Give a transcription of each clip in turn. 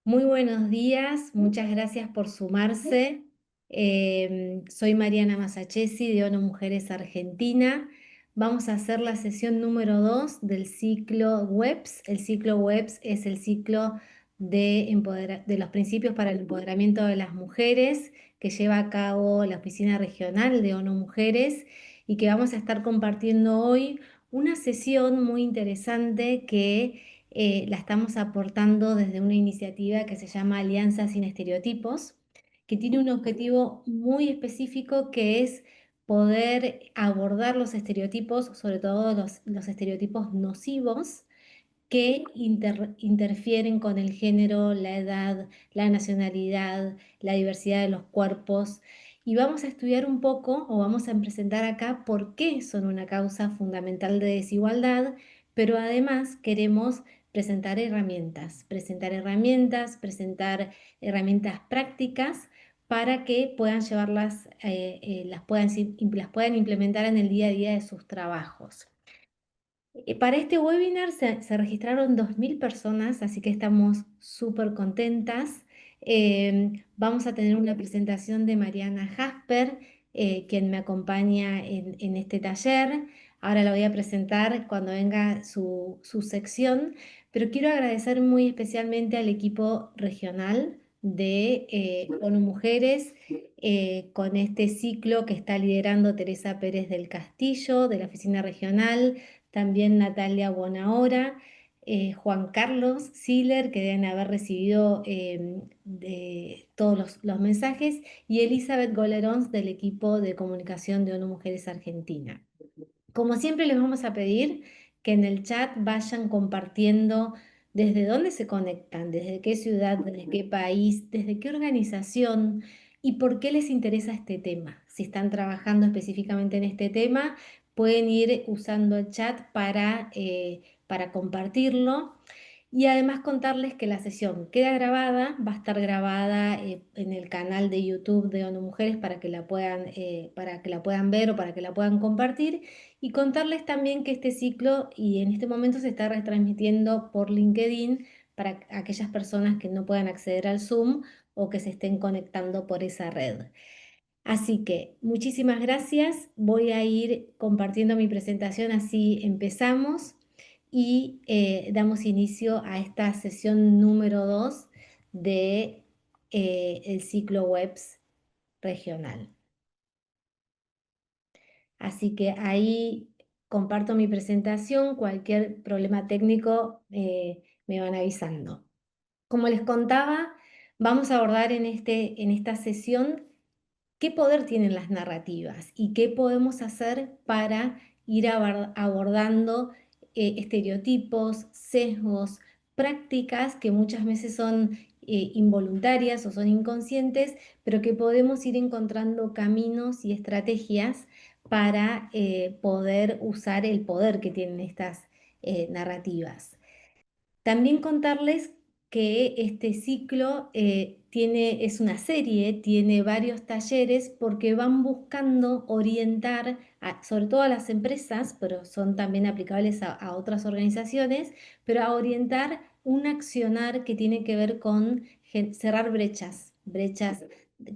Muy buenos días, muchas gracias por sumarse. Soy Mariana Masachesi de ONU Mujeres Argentina. Vamos a hacer la sesión número 2 del ciclo WEBS. El ciclo WEBS es el ciclo de los principios para el empoderamiento de las mujeres que lleva a cabo la Oficina Regional de ONU Mujeres y que vamos a estar compartiendo hoy una sesión muy interesante que la estamos aportando desde una iniciativa que se llama Alianza Sin Estereotipos, que tiene un objetivo muy específico que es poder abordar los estereotipos, sobre todo los estereotipos nocivos que interfieren con el género, la edad, la nacionalidad, la diversidad de los cuerpos. Y vamos a estudiar un poco, o vamos a presentar acá, por qué son una causa fundamental de desigualdad, pero además queremos presentar herramientas prácticas para que puedan llevarlas, las puedan implementar en el día a día de sus trabajos. Para este webinar se registraron 2.000 personas, así que estamos súper contentas. Vamos a tener una presentación de Mariana Jasper, quien me acompaña en este taller. Ahora la voy a presentar cuando venga su sección, pero quiero agradecer muy especialmente al equipo regional de ONU Mujeres, con este ciclo que está liderando Teresa Pérez del Castillo, de la Oficina Regional, también Natalia Bonahora, Juan Carlos Siller, que deben haber recibido de todos los mensajes, y Elizabeth Golerons del equipo de comunicación de ONU Mujeres Argentina. Como siempre les vamos a pedir que en el chat vayan compartiendo desde dónde se conectan, desde qué ciudad, desde qué país, desde qué organización y por qué les interesa este tema. Si están trabajando específicamente en este tema, pueden ir usando el chat para compartirlo. Y además contarles que la sesión queda grabada, va a estar grabada en el canal de YouTube de ONU Mujeres para que la puedan ver o para que la puedan compartir. Y contarles también que este ciclo y en este momento se está retransmitiendo por LinkedIn para aquellas personas que no puedan acceder al Zoom o que se estén conectando por esa red. Así que muchísimas gracias. Voy a ir compartiendo mi presentación, así empezamos y damos inicio a esta sesión número 2 de el ciclo WEBS regional. Así que ahí comparto mi presentación, cualquier problema técnico me van avisando. Como les contaba, vamos a abordar en esta sesión qué poder tienen las narrativas y qué podemos hacer para ir abordando estereotipos, sesgos, prácticas que muchas veces son involuntarias o son inconscientes, pero que podemos ir encontrando caminos y estrategias para poder usar el poder que tienen estas narrativas. También contarles que este ciclo es una serie, tiene varios talleres porque van buscando orientar, sobre todo a las empresas, pero son también aplicables a otras organizaciones, pero a orientar un accionar que tiene que ver con cerrar brechas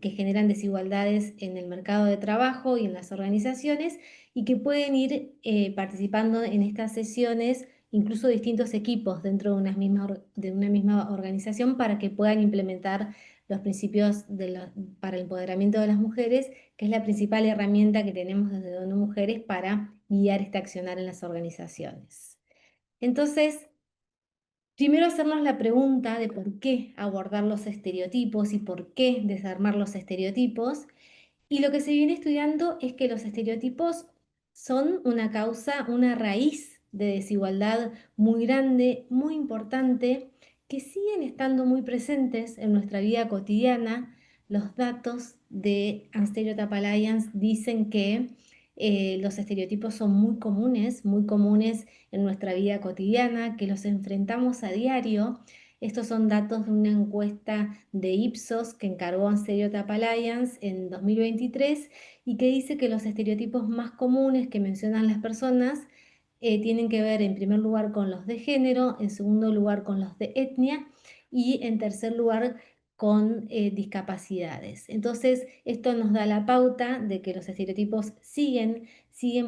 que generan desigualdades en el mercado de trabajo y en las organizaciones y que pueden ir participando en estas sesiones incluso distintos equipos dentro de una misma organización para que puedan implementar los principios para el empoderamiento de las mujeres, que es la principal herramienta que tenemos desde ONU Mujeres para guiar este accionar en las organizaciones. Entonces, primero hacernos la pregunta de por qué abordar los estereotipos y por qué desarmar los estereotipos. Y lo que se viene estudiando es que los estereotipos son una causa, una raíz de desigualdad muy grande, muy importante, que siguen estando muy presentes en nuestra vida cotidiana. Los datos de Stereotype Alliance dicen que los estereotipos son muy comunes en nuestra vida cotidiana, que los enfrentamos a diario. Estos son datos de una encuesta de Ipsos que encargó Stereotype Alliance en 2023 y que dice que los estereotipos más comunes que mencionan las personas tienen que ver en primer lugar con los de género, en segundo lugar con los de etnia y en tercer lugar con discapacidades. Entonces, esto nos da la pauta de que los estereotipos siguen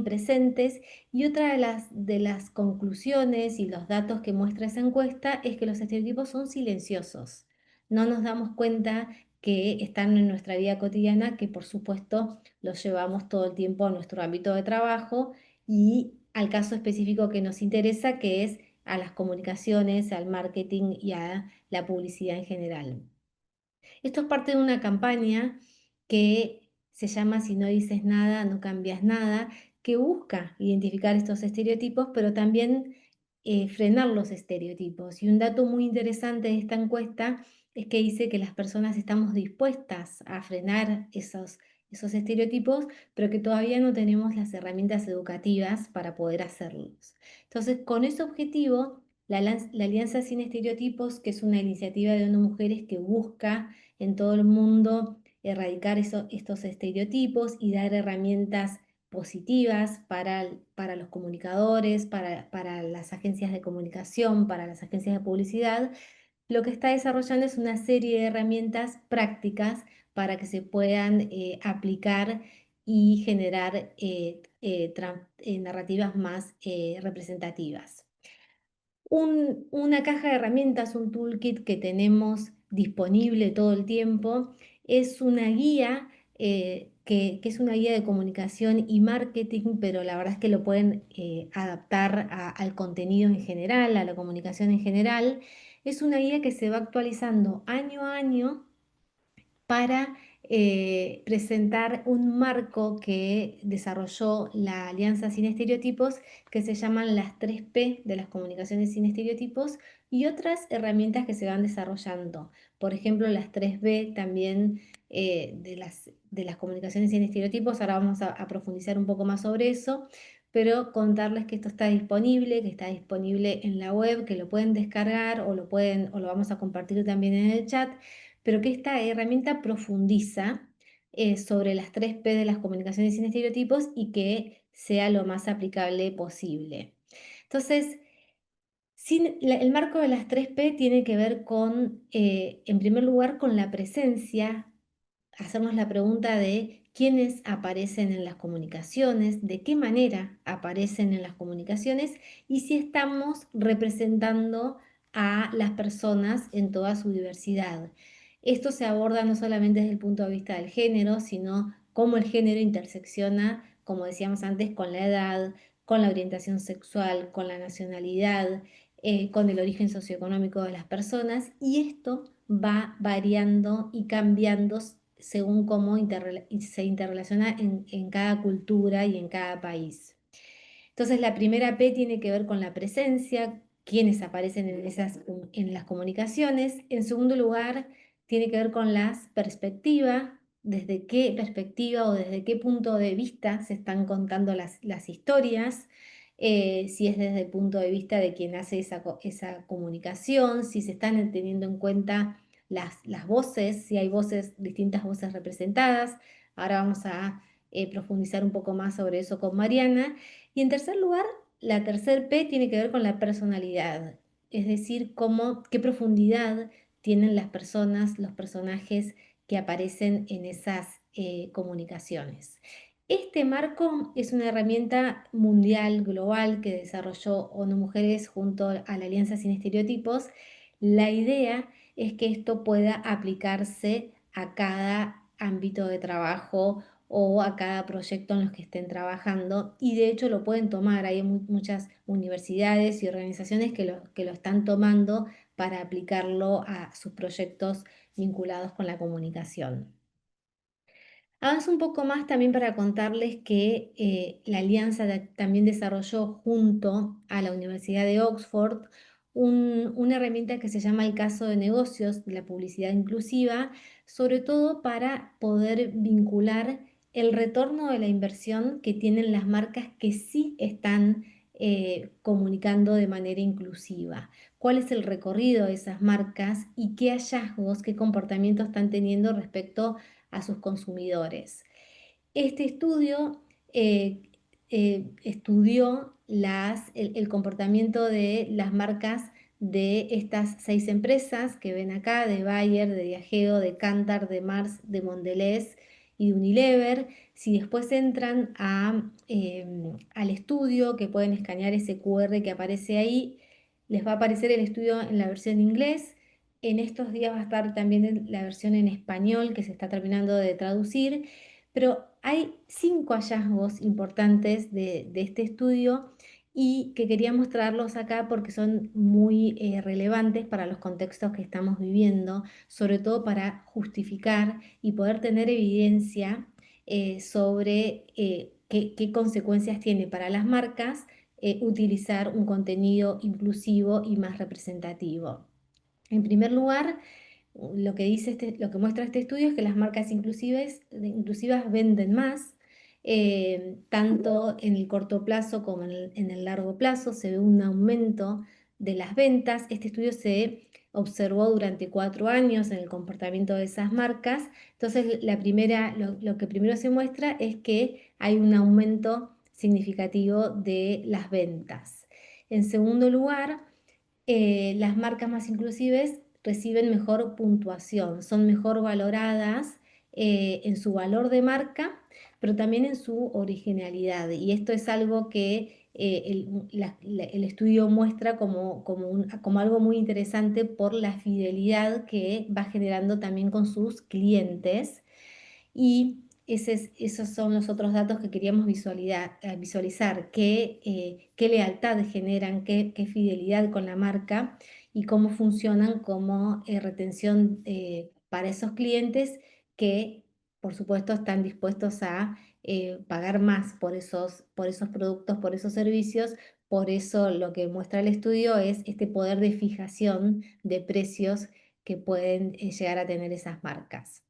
presentes, y otra de las conclusiones y los datos que muestra esa encuesta es que los estereotipos son silenciosos. No nos damos cuenta que están en nuestra vida cotidiana, que por supuesto los llevamos todo el tiempo a nuestro ámbito de trabajo y al caso específico que nos interesa, que es a las comunicaciones, al marketing y a la publicidad en general. Esto es parte de una campaña que se llama Si no dices nada, no cambias nada, que busca identificar estos estereotipos, pero también frenar los estereotipos. Y un dato muy interesante de esta encuesta es que dice que las personas estamos dispuestas a frenar esos estereotipos, pero que todavía no tenemos las herramientas educativas para poder hacerlos. Entonces, con ese objetivo, la Alianza Sin Estereotipos, que es una iniciativa de ONU Mujeres que busca en todo el mundo erradicar estos estereotipos y dar herramientas positivas para los comunicadores, para las agencias de comunicación, para las agencias de publicidad. Lo que está desarrollando es una serie de herramientas prácticas para que se puedan aplicar y generar narrativas más representativas. Una caja de herramientas, un toolkit que tenemos disponible todo el tiempo, es una guía que es una guía de comunicación y marketing, pero la verdad es que lo pueden adaptar al contenido en general, a la comunicación en general. Es una guía que se va actualizando año a año para presentar un marco que desarrolló la Alianza Sin Estereotipos, que se llaman las 3P de las comunicaciones sin estereotipos, y otras herramientas que se van desarrollando. Por ejemplo, las 3B también de las comunicaciones sin estereotipos. Ahora vamos a profundizar un poco más sobre eso, pero contarles que esto está disponible, que está disponible en la web, que lo pueden descargar o lo vamos a compartir también en el chat, pero que esta herramienta profundiza sobre las 3P de las comunicaciones sin estereotipos y que sea lo más aplicable posible. Entonces, el marco de las 3P tiene que ver con, en primer lugar, con la presencia, hacernos la pregunta de quiénes aparecen en las comunicaciones, de qué manera aparecen en las comunicaciones y si estamos representando a las personas en toda su diversidad. Esto se aborda no solamente desde el punto de vista del género, sino cómo el género intersecciona, como decíamos antes, con la edad, con la orientación sexual, con la nacionalidad, con el origen socioeconómico de las personas, y esto va variando y cambiando según cómo se interrelaciona en cada cultura y en cada país. Entonces, la primera P tiene que ver con la presencia, quienes aparecen en las comunicaciones. En segundo lugar, tiene que ver con las perspectivas, desde qué perspectiva o desde qué punto de vista se están contando las historias, si es desde el punto de vista de quien hace esa comunicación, si se están teniendo en cuenta las voces, si hay distintas voces representadas. Ahora vamos a profundizar un poco más sobre eso con Mariana. Y en tercer lugar, la tercer P tiene que ver con la personalidad, es decir, qué profundidad tienen las personas, los personajes que aparecen en esas comunicaciones. Este marco es una herramienta mundial, global, que desarrolló ONU Mujeres junto a la Alianza Sin Estereotipos. La idea es que esto pueda aplicarse a cada ámbito de trabajo o a cada proyecto en los que estén trabajando, y de hecho lo pueden tomar. Hay muchas universidades y organizaciones que lo están tomando para aplicarlo a sus proyectos vinculados con la comunicación. Avanzo un poco más también para contarles que la Alianza también desarrolló junto a la Universidad de Oxford una herramienta que se llama el caso de negocios de la publicidad inclusiva, sobre todo para poder vincular el retorno de la inversión que tienen las marcas que sí están comunicando de manera inclusiva. ¿Cuál es el recorrido de esas marcas y qué hallazgos, qué comportamientos están teniendo respecto a sus consumidores? Este estudio estudió el comportamiento de las marcas de estas 6 empresas que ven acá, de Bayer, de Diageo, de Kantar, de Mars, de Mondelez y de Unilever. Si después entran al estudio, que pueden escanear ese QR que aparece ahí, les va a aparecer el estudio en la versión inglés. En estos días va a estar también la versión en español que se está terminando de traducir, pero hay 5 hallazgos importantes de este estudio y que quería mostrarlos acá porque son muy relevantes para los contextos que estamos viviendo, sobre todo para justificar y poder tener evidencia sobre qué consecuencias tiene para las marcas utilizar un contenido inclusivo y más representativo. En primer lugar, lo que muestra este estudio es que las marcas inclusivas venden más, tanto en el corto plazo como en el largo plazo. Se ve un aumento de las ventas. Este estudio se observó durante 4 años en el comportamiento de esas marcas. Entonces, lo que primero se muestra es que hay un aumento significativo de las ventas. En segundo lugar, las marcas más inclusives reciben mejor puntuación, son mejor valoradas en su valor de marca, pero también en su originalidad. Y esto es algo que el estudio muestra como algo muy interesante por la fidelidad que va generando también con sus clientes. Y esos son los otros datos que queríamos visualizar, qué lealtad generan, qué fidelidad con la marca y cómo funcionan como retención para esos clientes que, por supuesto, están dispuestos a pagar más por esos productos, por esos servicios. Por eso lo que muestra el estudio es este poder de fijación de precios que pueden llegar a tener esas marcas.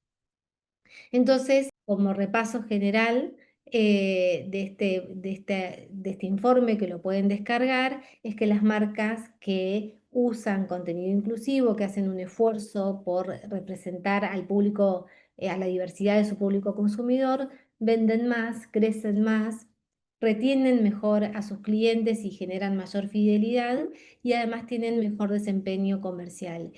Entonces, como repaso general de este informe que lo pueden descargar, es que las marcas que usan contenido inclusivo, que hacen un esfuerzo por representar al público, a la diversidad de su público consumidor, venden más, crecen más, retienen mejor a sus clientes y generan mayor fidelidad y además tienen mejor desempeño comercial.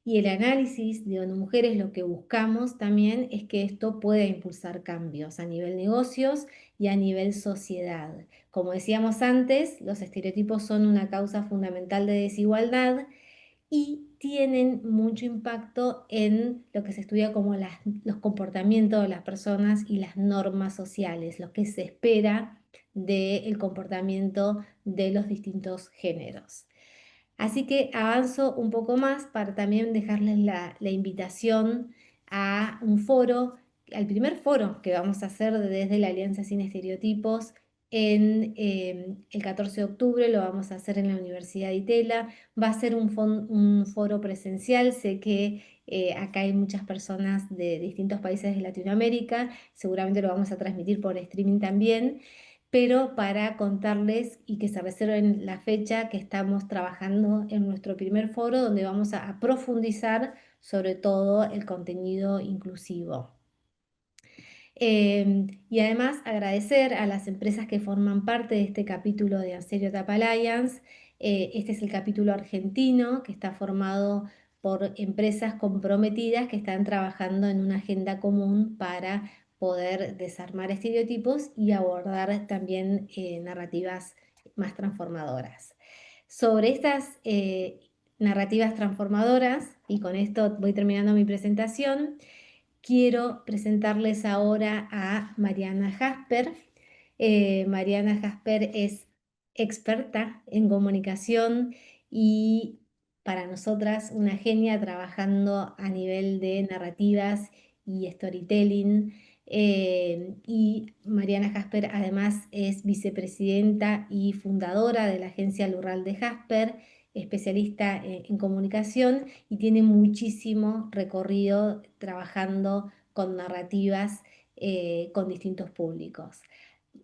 Y el análisis de ONU Mujeres lo que buscamos también es que esto pueda impulsar cambios a nivel negocios y a nivel sociedad. Como decíamos antes, los estereotipos son una causa fundamental de desigualdad y tienen mucho impacto en lo que se estudia como los comportamientos de las personas y las normas sociales, lo que se espera del comportamiento de los distintos géneros. Así que avanzo un poco más para también dejarles la invitación a un foro, al primer foro que vamos a hacer desde la Alianza Sin Estereotipos el 14 de octubre, lo vamos a hacer en la Universidad de Itela. Va a ser un foro presencial, sé que acá hay muchas personas de distintos países de Latinoamérica, seguramente lo vamos a transmitir por streaming también, pero para contarles y que se reserven la fecha que estamos trabajando en nuestro primer foro, donde vamos a profundizar sobre todo el contenido inclusivo. Y además agradecer a las empresas que forman parte de este capítulo de Stereotype Alliance. Este es el capítulo argentino que está formado por empresas comprometidas que están trabajando en una agenda común para poder desarmar estereotipos y abordar también narrativas más transformadoras. Sobre estas narrativas transformadoras, y con esto voy terminando mi presentación, quiero presentarles ahora a Mariana Jasper. Mariana Jasper es experta en comunicación y para nosotras una genia trabajando a nivel de narrativas y storytelling. Y Mariana Jasper además es vicepresidenta y fundadora de la agencia Lural de Jasper, especialista en comunicación y tiene muchísimo recorrido trabajando con narrativas con distintos públicos.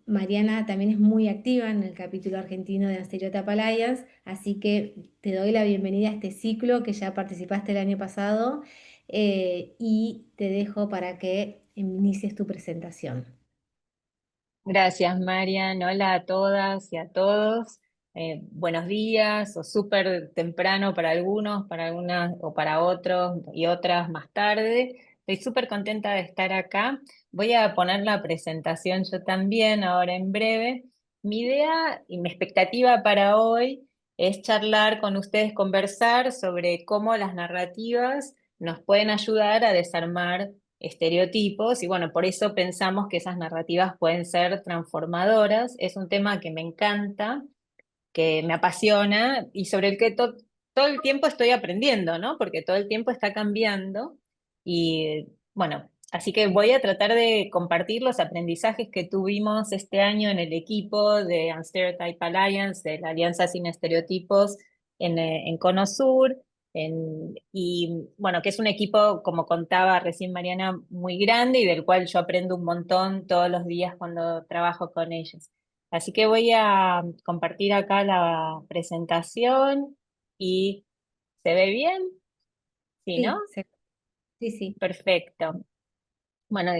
Mariana también es muy activa en el capítulo argentino de Stereotype Alliance, así que te doy la bienvenida a este ciclo que ya participaste el año pasado y te dejo para que inicies tu presentación. Gracias, Marian. Hola a todas y a todos. buenos días o súper temprano para algunas o para otros y otras más tarde. Estoy súper contenta de estar acá. Voy a poner la presentación yo también ahora en breve. Mi idea y mi expectativa para hoy es charlar con ustedes, conversar sobre cómo las narrativas nos pueden ayudar a desarmar estereotipos y bueno, por eso pensamos que esas narrativas pueden ser transformadoras. Es un tema que me encanta, que me apasiona y sobre el que todo el tiempo estoy aprendiendo, ¿no? Porque todo el tiempo está cambiando y bueno, así que voy a tratar de compartir los aprendizajes que tuvimos este año en el equipo de Unstereotype Alliance, de la Alianza Sin Estereotipos en Cono Sur. Y bueno, que es un equipo, como contaba recién Mariana, muy grande y del cual yo aprendo un montón todos los días cuando trabajo con ellos. Así que voy a compartir acá la presentación y ¿se ve bien? ¿Sí, no? Sí, sí, sí, Perfecto. Bueno,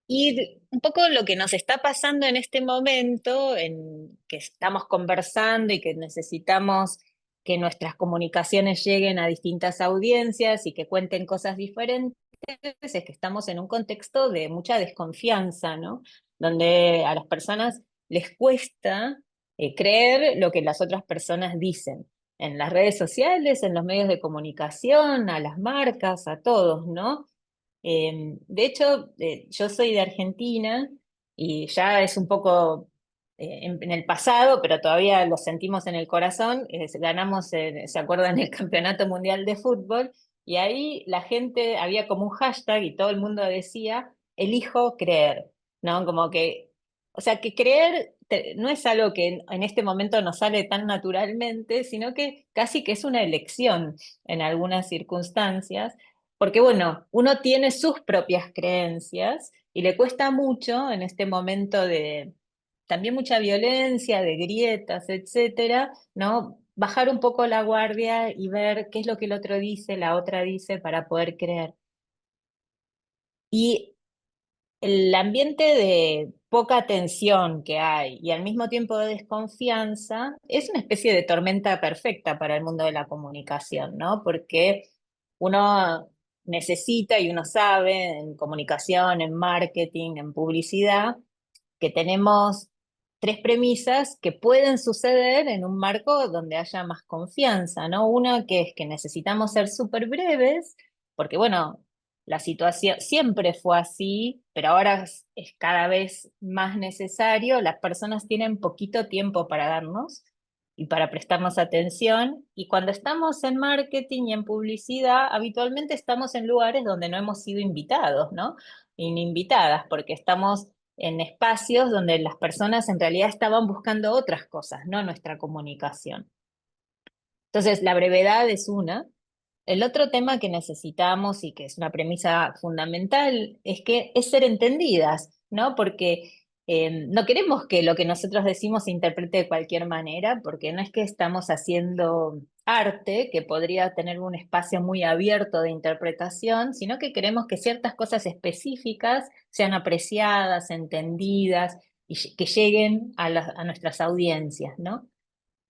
y un poco lo que nos está pasando en este momento, en que estamos conversando y que necesitamos que nuestras comunicaciones lleguen a distintas audiencias y que cuenten cosas diferentes, es que estamos en un contexto de mucha desconfianza, ¿no? Donde a las personas les cuesta creer lo que las otras personas dicen. En las redes sociales, en los medios de comunicación, a las marcas, a todos, ¿no? De hecho, yo soy de Argentina y ya es un poco en el pasado, pero todavía lo sentimos en el corazón. Ganamos, ¿se acuerdan?, el Campeonato Mundial de Fútbol y ahí la gente, había como un hashtag y todo el mundo decía, elijo creer, ¿no? Como que, o sea, que creer no es algo que en este momento nos sale tan naturalmente, sino que casi que es una elección en algunas circunstancias. Porque bueno, uno tiene sus propias creencias y le cuesta mucho en este momento de también mucha violencia, de grietas, etcétera, ¿no? Bajar un poco la guardia y ver qué es lo que el otro dice, la otra dice para poder creer. Y el ambiente de poca atención que hay y al mismo tiempo de desconfianza es una especie de tormenta perfecta para el mundo de la comunicación, ¿no? Porque uno necesita y uno sabe en comunicación, en marketing, en publicidad, que tenemos tres premisas que pueden suceder en un marco donde haya más confianza, ¿no? Una que es que necesitamos ser súper breves, porque bueno, la situación siempre fue así, pero ahora es cada vez más necesario. Las personas tienen poquito tiempo para darnos y para prestarnos atención. Y cuando estamos en marketing y en publicidad, habitualmente estamos en lugares donde no hemos sido invitados, ¿no? Y ni invitadas, porque estamos en espacios donde las personas en realidad estaban buscando otras cosas, no nuestra comunicación. Entonces, la brevedad es una. El otro tema que necesitamos y que es una premisa fundamental es que es ser entendidas, ¿no? Porque no queremos que lo que nosotros decimos se interprete de cualquier manera, porque no es que estamos haciendo arte, que podría tener un espacio muy abierto de interpretación, sino que queremos que ciertas cosas específicas sean apreciadas, entendidas y que lleguen a nuestras audiencias, ¿no?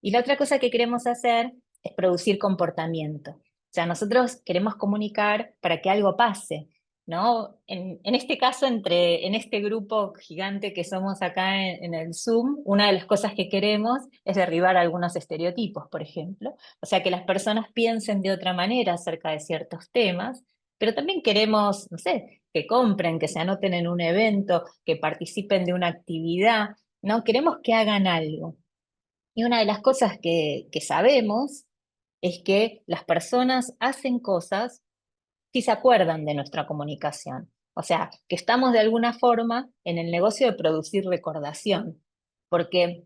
Y la otra cosa que queremos hacer es producir comportamiento. O sea, nosotros queremos comunicar para que algo pase, ¿no? En este caso, en este grupo gigante que somos acá en el Zoom, una de las cosas que queremos es derribar algunos estereotipos, por ejemplo. O sea, que las personas piensen de otra manera acerca de ciertos temas, pero también queremos, no sé, que compren, que se anoten en un evento, que participen de una actividad, ¿no? Queremos que hagan algo. Y una de las cosas que sabemos es que las personas hacen cosas si se acuerdan de nuestra comunicación. O sea, que estamos de alguna forma en el negocio de producir recordación, porque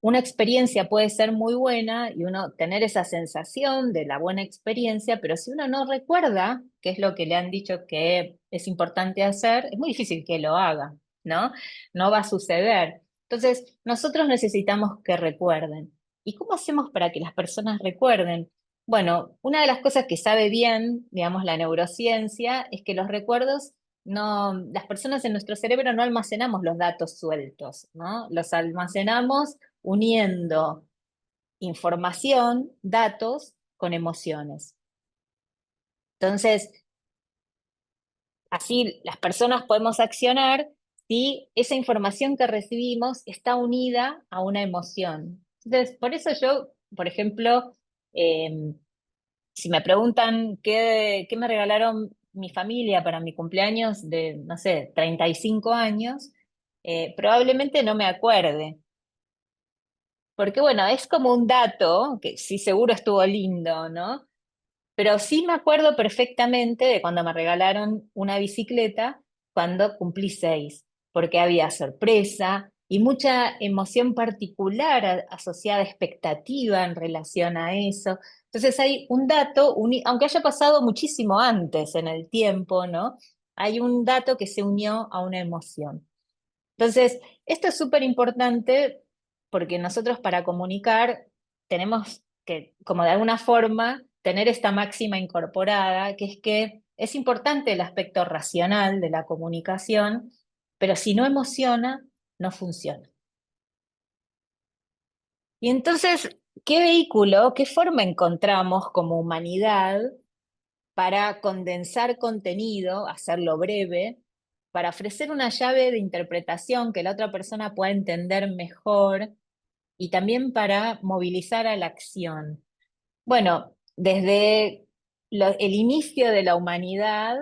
una experiencia puede ser muy buena y uno tener esa sensación de la buena experiencia, pero si uno no recuerda qué es lo que le han dicho que es importante hacer, es muy difícil que lo haga, ¿no? No va a suceder. Entonces, nosotros necesitamos que recuerden. ¿Y cómo hacemos para que las personas recuerden? Bueno, una de las cosas que sabe bien, digamos, la neurociencia, es que los recuerdos no, las personas en nuestro cerebro no almacenamos los datos sueltos, ¿no? Los almacenamos uniendo información, datos con emociones. Entonces, así las personas podemos accionar si esa información que recibimos está unida a una emoción. Entonces, por eso yo, por ejemplo, si me preguntan qué me regalaron mi familia para mi cumpleaños de, no sé, 35 años, probablemente no me acuerde. Porque bueno, es como un dato que sí seguro estuvo lindo, ¿no? Pero sí me acuerdo perfectamente de cuando me regalaron una bicicleta cuando cumplí 6, porque había sorpresa y mucha emoción particular asociada a expectativa en relación a eso. Entonces hay un dato, aunque haya pasado muchísimo antes en el tiempo, ¿no? Hay un dato que se unió a una emoción. Entonces, esto es súper importante porque nosotros para comunicar tenemos que, como de alguna forma, tener esta máxima incorporada, que es que es importante el aspecto racional de la comunicación, pero si no emociona, no funciona. Y entonces, ¿qué vehículo, qué forma encontramos como humanidad para condensar contenido, hacerlo breve, para ofrecer una llave de interpretación que la otra persona pueda entender mejor y también para movilizar a la acción? Bueno, desde el inicio de la humanidad,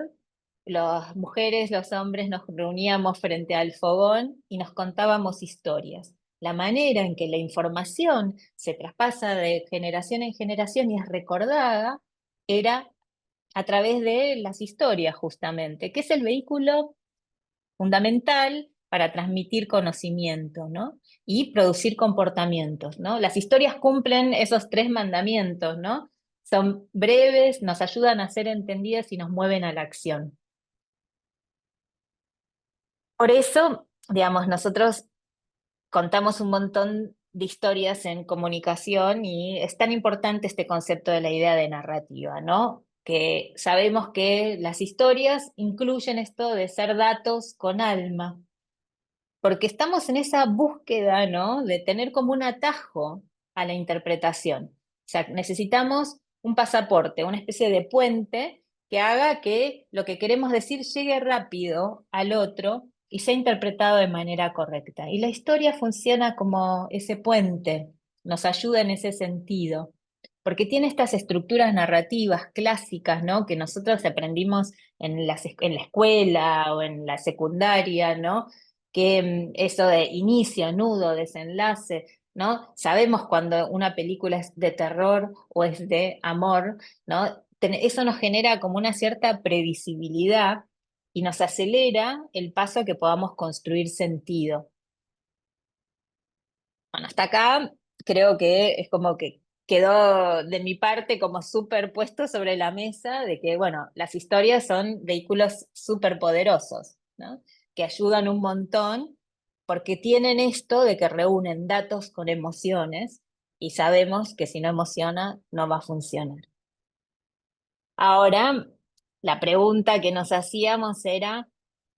las mujeres, los hombres nos reuníamos frente al fogón y nos contábamos historias. La manera en que la información se traspasa de generación en generación y es recordada era a través de las historias, justamente, que es el vehículo fundamental para transmitir conocimiento, ¿no? Y producir comportamientos, ¿no? Las historias cumplen esos tres mandamientos, ¿no? Son breves, nos ayudan a ser entendidas y nos mueven a la acción. Por eso, digamos, nosotros contamos un montón de historias en comunicación y es tan importante este concepto de la idea de narrativa, ¿no? Que sabemos que las historias incluyen esto de ser datos con alma, porque estamos en esa búsqueda, ¿no? De tener como un atajo a la interpretación. O sea, necesitamos un pasaporte, una especie de puente que haga que lo que queremos decir llegue rápido al otro y sea interpretado de manera correcta. Y la historia funciona como ese puente, nos ayuda en ese sentido, porque tiene estas estructuras narrativas clásicas, ¿no? Que nosotros aprendimos en la escuela o en la secundaria, ¿no? Que eso de inicio, nudo, desenlace, ¿no? Sabemos cuando una película es de terror o es de amor, ¿no? Eso nos genera como una cierta previsibilidad y nos acelera el paso a que podamos construir sentido. Bueno, hasta acá creo que es como que quedó de mi parte como súper puesto sobre la mesa de que, bueno, las historias son vehículos súper poderosos, ¿no? Que ayudan un montón porque tienen esto de que reúnen datos con emociones y sabemos que si no emociona no va a funcionar. Ahora, la pregunta que nos hacíamos era,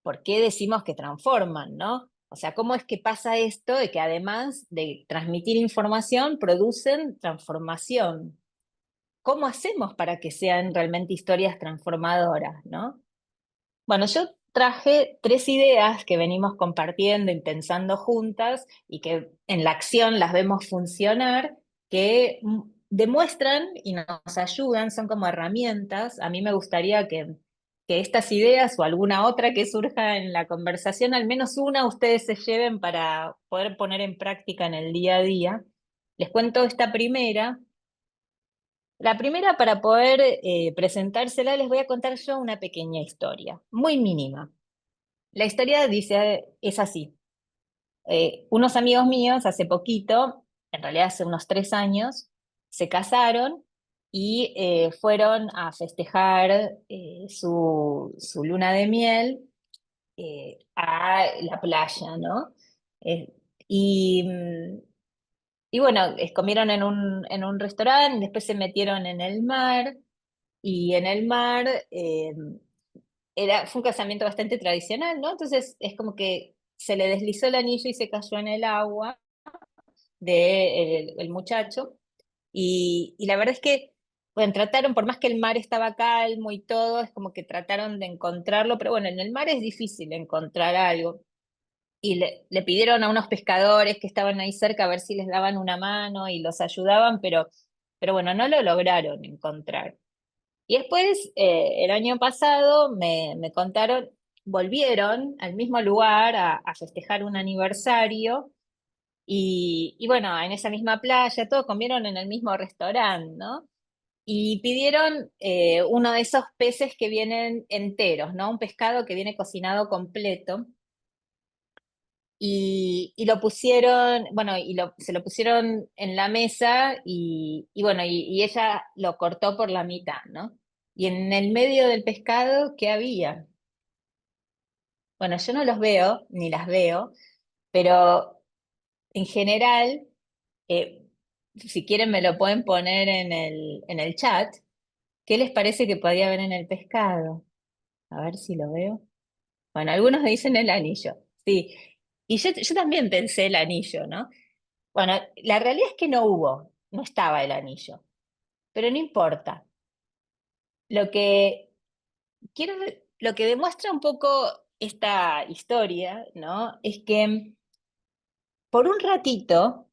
¿por qué decimos que transforman, no? O sea, ¿cómo es que pasa esto de que además de transmitir información, producen transformación? ¿Cómo hacemos para que sean realmente historias transformadoras, no? Bueno, yo traje tres ideas que venimos compartiendo y pensando juntas y que en la acción las vemos funcionar, que demuestran y nos ayudan, son como herramientas. A mí me gustaría que estas ideas o alguna otra que surja en la conversación, al menos una ustedes se lleven para poder poner en práctica en el día a día. Les cuento esta primera. La primera, para poder presentársela, les voy a contar yo una pequeña historia, muy mínima. La historia dice, es así. Unos amigos míos hace poquito, en realidad hace unos 3 años, se casaron y fueron a festejar su luna de miel a la playa, ¿no? Eh, y, mm, y bueno, comieron en un restaurante, después se metieron en el mar y en el mar fue un casamiento bastante tradicional, ¿no? Entonces es como que se le deslizó el anillo y se cayó en el agua del el muchacho. Y la verdad es que, bueno, trataron, por más que el mar estaba calmo y todo, es como que trataron de encontrarlo, pero bueno, en el mar es difícil encontrar algo. Y le pidieron a unos pescadores que estaban ahí cerca a ver si les daban una mano y los ayudaban, pero bueno, no lo lograron encontrar. Y después, el año pasado, me contaron, volvieron al mismo lugar a festejar un aniversario y bueno, en esa misma playa, todos comieron en el mismo restaurante, ¿no? Y pidieron uno de esos peces que vienen enteros, ¿no? Un pescado que viene cocinado completo. Y lo pusieron, bueno, se lo pusieron en la mesa y bueno, y ella lo cortó por la mitad, ¿no? Y en el medio del pescado, ¿qué había? Bueno, yo no los veo, ni las veo, pero en general, eh, si quieren me lo pueden poner en el chat. ¿Qué les parece que podía haber en el pescado? A ver si lo veo. Bueno, algunos me dicen el anillo, sí. Y yo también pensé el anillo, ¿no? Bueno, la realidad es que no hubo, no estaba el anillo, pero no importa. Lo que quiero, lo que demuestra un poco esta historia, ¿no? Es que por un ratito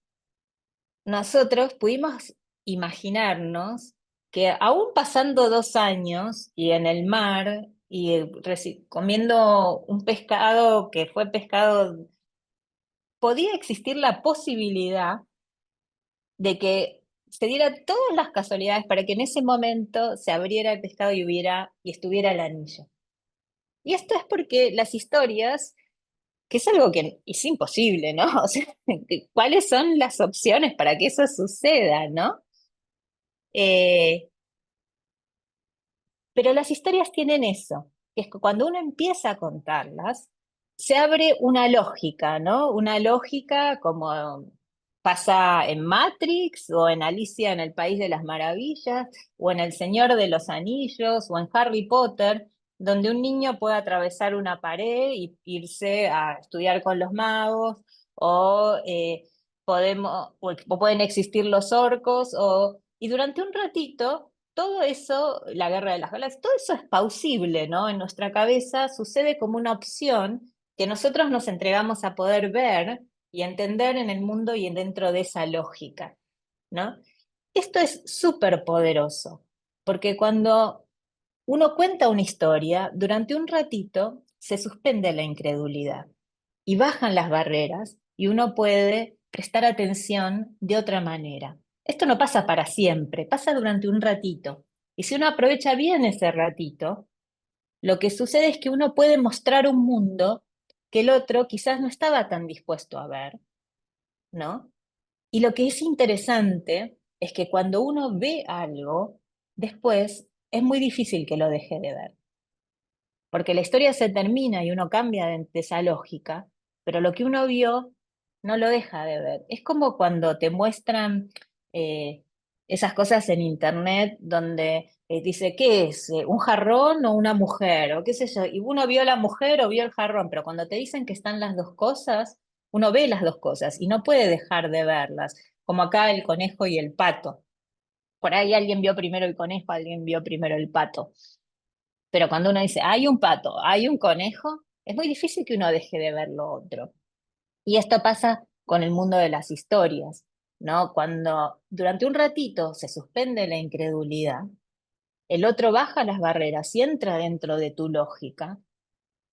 nosotros pudimos imaginarnos que aún pasando 2 años y en el mar y comiendo un pescado que fue pescado, podía existir la posibilidad de que se diera todas las casualidades para que en ese momento se abriera el pescado y estuviera el anillo. Y esto es porque las historias, que es algo que es imposible, ¿no? O sea, ¿cuáles son las opciones para que eso suceda, ¿no? Eh, pero las historias tienen eso, que es que cuando uno empieza a contarlas, se abre una lógica, ¿no? Una lógica como pasa en Matrix o en Alicia en el País de las Maravillas o en El Señor de los Anillos o en Harry Potter, donde un niño puede atravesar una pared y irse a estudiar con los magos o, o pueden existir los orcos y durante un ratito todo eso, la Guerra de las Galaxias, todo eso es pausible, ¿no? En nuestra cabeza sucede como una opción que nosotros nos entregamos a poder ver y entender en el mundo y dentro de esa lógica, ¿no? Esto es súper poderoso, porque cuando uno cuenta una historia, durante un ratito se suspende la incredulidad y bajan las barreras y uno puede prestar atención de otra manera. Esto no pasa para siempre, pasa durante un ratito. Y si uno aprovecha bien ese ratito, lo que sucede es que uno puede mostrar un mundo que el otro quizás no estaba tan dispuesto a ver, ¿no? Y lo que es interesante es que cuando uno ve algo, después es muy difícil que lo deje de ver. Porque la historia se termina y uno cambia de esa lógica, pero lo que uno vio no lo deja de ver. Es como cuando te muestran eh, esas cosas en internet donde dice, ¿qué es? ¿Un jarrón o una mujer? O qué sé yo. Y uno vio la mujer o vio el jarrón, pero cuando te dicen que están las dos cosas, uno ve las dos cosas y no puede dejar de verlas, como acá el conejo y el pato. Por ahí alguien vio primero el conejo, alguien vio primero el pato. Pero cuando uno dice, hay un pato, hay un conejo, es muy difícil que uno deje de ver lo otro. Y esto pasa con el mundo de las historias, ¿no? Cuando durante un ratito se suspende la incredulidad, el otro baja las barreras y entra dentro de tu lógica,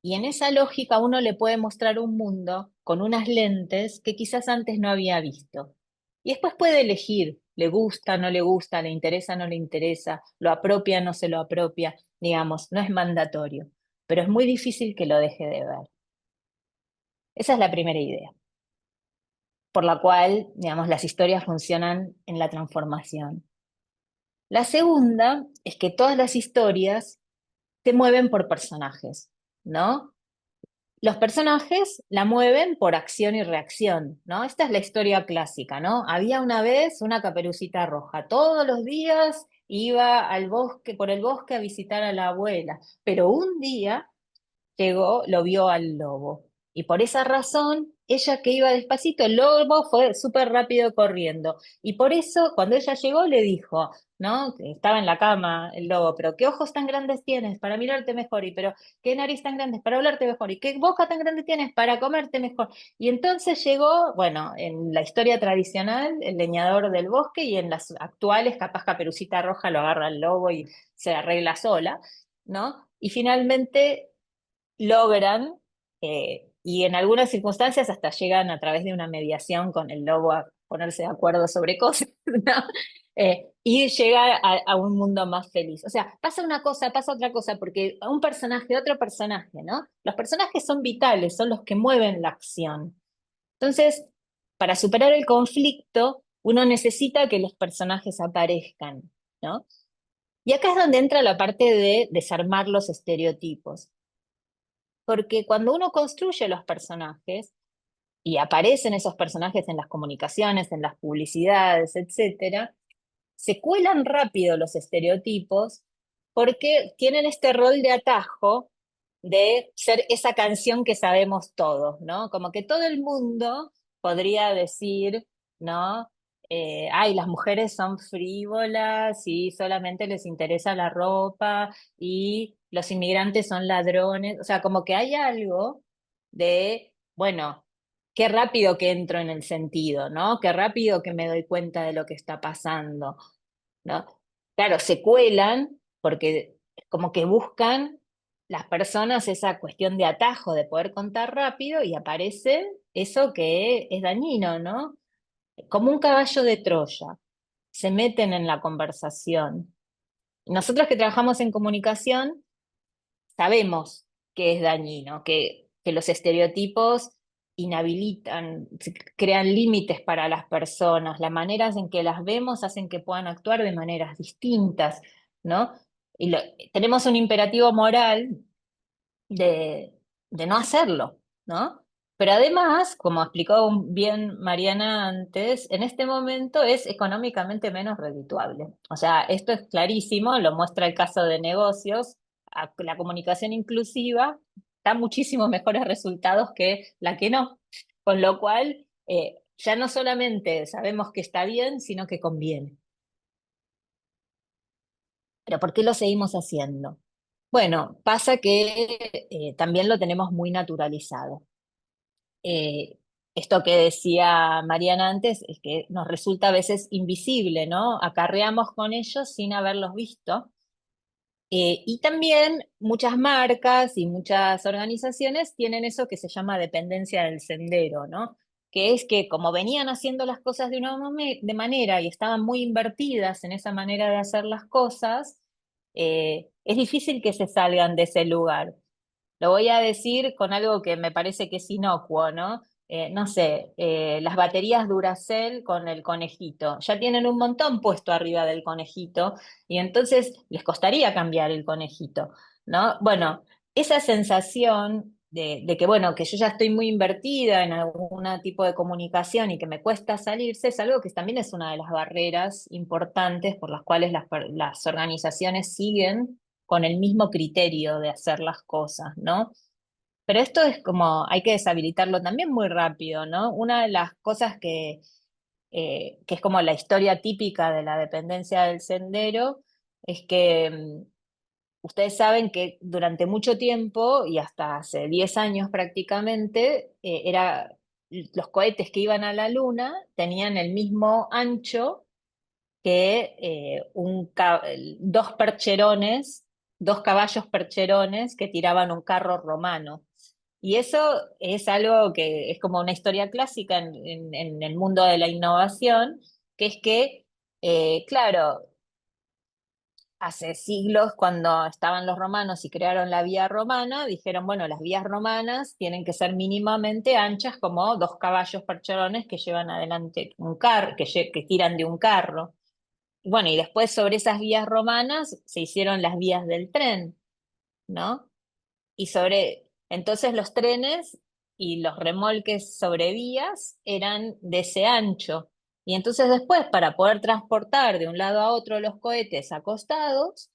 y en esa lógica uno le puede mostrar un mundo con unas lentes que quizás antes no había visto. Y después puede elegir, le gusta, no le gusta, le interesa, no le interesa, lo apropia, no se lo apropia, digamos, no es mandatorio, pero es muy difícil que lo deje de ver. Esa es la primera idea, por la cual, digamos, las historias funcionan en la transformación. La segunda es que todas las historias se mueven por personajes, ¿no? Los personajes la mueven por acción y reacción, ¿no? Esta es la historia clásica, ¿no? Había una vez una Caperucita Roja. Todos los días iba al bosque, por el bosque a visitar a la abuela, pero un día llegó, lo vio al lobo. Y por esa razón, ella que iba despacito, el lobo fue súper rápido corriendo. Y por eso, cuando ella llegó, le dijo, ¿no? Que estaba en la cama el lobo, pero qué ojos tan grandes tienes para mirarte mejor, y pero qué nariz tan grande para hablarte mejor, y qué boca tan grande tienes para comerte mejor. Y entonces llegó, bueno, en la historia tradicional, el leñador del bosque, y en las actuales, capaz Caperucita Roja lo agarra el lobo y se arregla sola, ¿no? Y finalmente logran, y en algunas circunstancias hasta llegan a través de una mediación con el lobo a ponerse de acuerdo sobre cosas, ¿no? Y llega a un mundo más feliz. O sea, pasa una cosa, pasa otra cosa, porque un personaje, otro personaje, ¿no? Los personajes son vitales, son los que mueven la acción. Entonces, para superar el conflicto, uno necesita que los personajes aparezcan, ¿no? Y acá es donde entra la parte de desarmar los estereotipos. Porque cuando uno construye los personajes y aparecen esos personajes en las comunicaciones, en las publicidades, etcétera, se cuelan rápido los estereotipos porque tienen este rol de atajo de ser esa canción que sabemos todos, ¿no? Como que todo el mundo podría decir, ¿no? Ay, las mujeres son frívolas y solamente les interesa la ropa y los inmigrantes son ladrones. O sea, como que hay algo de, bueno, qué rápido que entro en el sentido, ¿no? Qué rápido que me doy cuenta de lo que está pasando, ¿no? Claro, se cuelan porque como que buscan las personas esa cuestión de atajo, de poder contar rápido, y aparece eso que es dañino, ¿no? Como un caballo de Troya, se meten en la conversación. Nosotros que trabajamos en comunicación sabemos que es dañino, que los estereotipos inhabilitan, crean límites para las personas, las maneras en que las vemos hacen que puedan actuar de maneras distintas, ¿no? Y tenemos un imperativo moral de, de no hacerlo, ¿no? Pero además, como explicó bien Mariana antes, en este momento es económicamente menos redituable. O sea, esto es clarísimo, lo muestra el caso de negocios. La comunicación inclusiva da muchísimos mejores resultados que la que no. Con lo cual, ya no solamente sabemos que está bien, sino que conviene. Pero ¿por qué lo seguimos haciendo? Bueno, pasa que también lo tenemos muy naturalizado. Eh, Esto que decía Mariana antes es que nos resulta a veces invisible, ¿no? Acarreamos con ellos sin haberlos visto. Y también muchas marcas y muchas organizaciones tienen eso que se llama dependencia del sendero, ¿no? Que es que como venían haciendo las cosas de una de manera y estaban muy invertidas en esa manera de hacer las cosas, es difícil que se salgan de ese lugar. Lo voy a decir con algo que me parece que es inocuo, ¿no? No sé, las baterías Duracell con el conejito. Ya tienen un montón puesto arriba del conejito y entonces les costaría cambiar el conejito, ¿no? Bueno, esa sensación de que, bueno, que yo ya estoy muy invertida en algún tipo de comunicación y que me cuesta salirse, es algo que también es una de las barreras importantes por las cuales las organizaciones siguen con el mismo criterio de hacer las cosas, ¿no? Pero esto es como, hay que deshabilitarlo también muy rápido, ¿no? Una de las cosas que es como la historia típica de la dependencia del sendero es que ustedes saben que durante mucho tiempo, y hasta hace 10 años prácticamente, los cohetes que iban a la Luna tenían el mismo ancho que dos percherones, dos caballos percherones que tiraban un carro romano. Y eso es algo que es como una historia clásica en el mundo de la innovación, que es que, claro, hace siglos, cuando estaban los romanos y crearon la vía romana, dijeron, bueno, las vías romanas tienen que ser mínimamente anchas como dos caballos percherones que llevan adelante un carro, que tiran de un carro. Bueno, y después sobre esas vías romanas se hicieron las vías del tren, ¿no? Entonces los trenes y los remolques sobre vías eran de ese ancho. Y entonces después, para poder transportar de un lado a otro los cohetes acostados,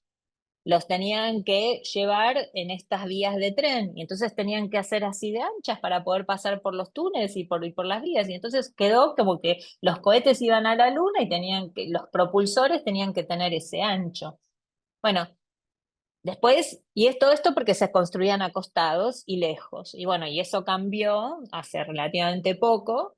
los tenían que llevar en estas vías de tren, y entonces tenían que hacer así de anchas para poder pasar por los túneles y por las vías, y entonces quedó como que los cohetes iban a la luna y tenían que, los propulsores tenían que tener ese ancho. Bueno, después, y es todo esto porque se construían acostados y lejos. Y bueno, y eso cambió hace relativamente poco,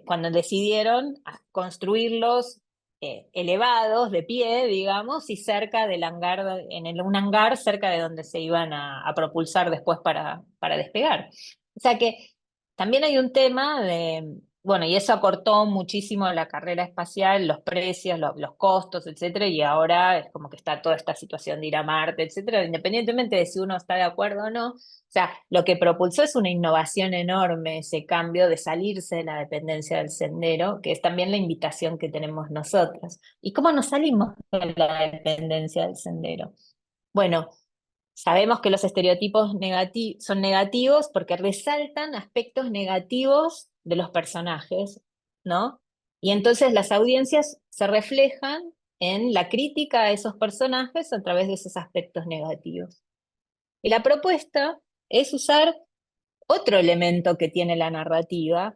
cuando decidieron construirlos elevados, de pie, digamos, y cerca del hangar, un hangar cerca de donde se iban a propulsar después para despegar. O sea que también hay un tema de, bueno, y eso acortó muchísimo la carrera espacial, los precios, los costos, etcétera, y ahora es como que está toda esta situación de ir a Marte, etcétera, independientemente de si uno está de acuerdo o no. O sea, lo que propulsó es una innovación enorme, ese cambio de salirse de la dependencia del sendero, que es también la invitación que tenemos nosotros. ¿Y cómo nos salimos de la dependencia del sendero? Bueno, sabemos que los estereotipos son negativos porque resaltan aspectos negativos de los personajes, ¿no? Y entonces las audiencias se reflejan en la crítica a esos personajes a través de esos aspectos negativos. Y la propuesta es usar otro elemento que tiene la narrativa,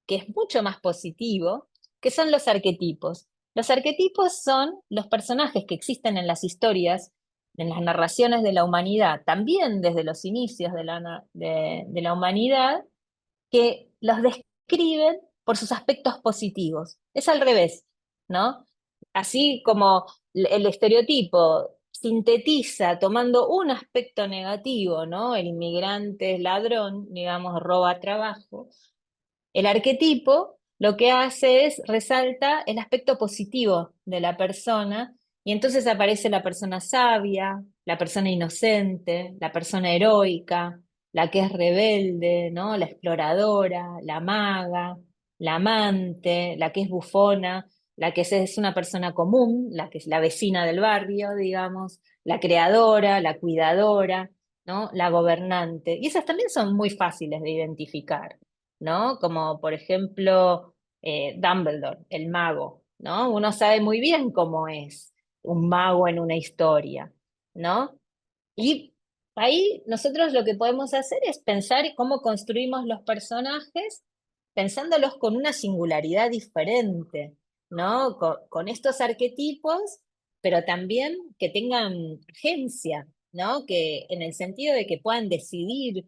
que es mucho más positivo, que son los arquetipos. Los arquetipos son los personajes que existen en las historias, en las narraciones de la humanidad, también desde los inicios de la humanidad, que los describen por sus aspectos positivos. Es al revés, ¿no? Así como el estereotipo sintetiza tomando un aspecto negativo, ¿no? El inmigrante es ladrón, digamos, roba trabajo. El arquetipo lo que hace es resalta el aspecto positivo de la persona, y entonces aparece la persona sabia, la persona inocente, la persona heroica, la que es rebelde, ¿no? La exploradora, la maga, la amante, la que es bufona, la que es una persona común, la que es la vecina del barrio, digamos, la creadora, la cuidadora, ¿no? La gobernante. Y esas también son muy fáciles de identificar, ¿no? Como por ejemplo Dumbledore, el mago, ¿no? Uno sabe muy bien cómo es un mago en una historia, ¿no? Y ahí nosotros lo que podemos hacer es pensar cómo construimos los personajes, pensándolos con una singularidad diferente, ¿no? Con estos arquetipos, pero también que tengan agencia, ¿no? Que en el sentido de que puedan decidir,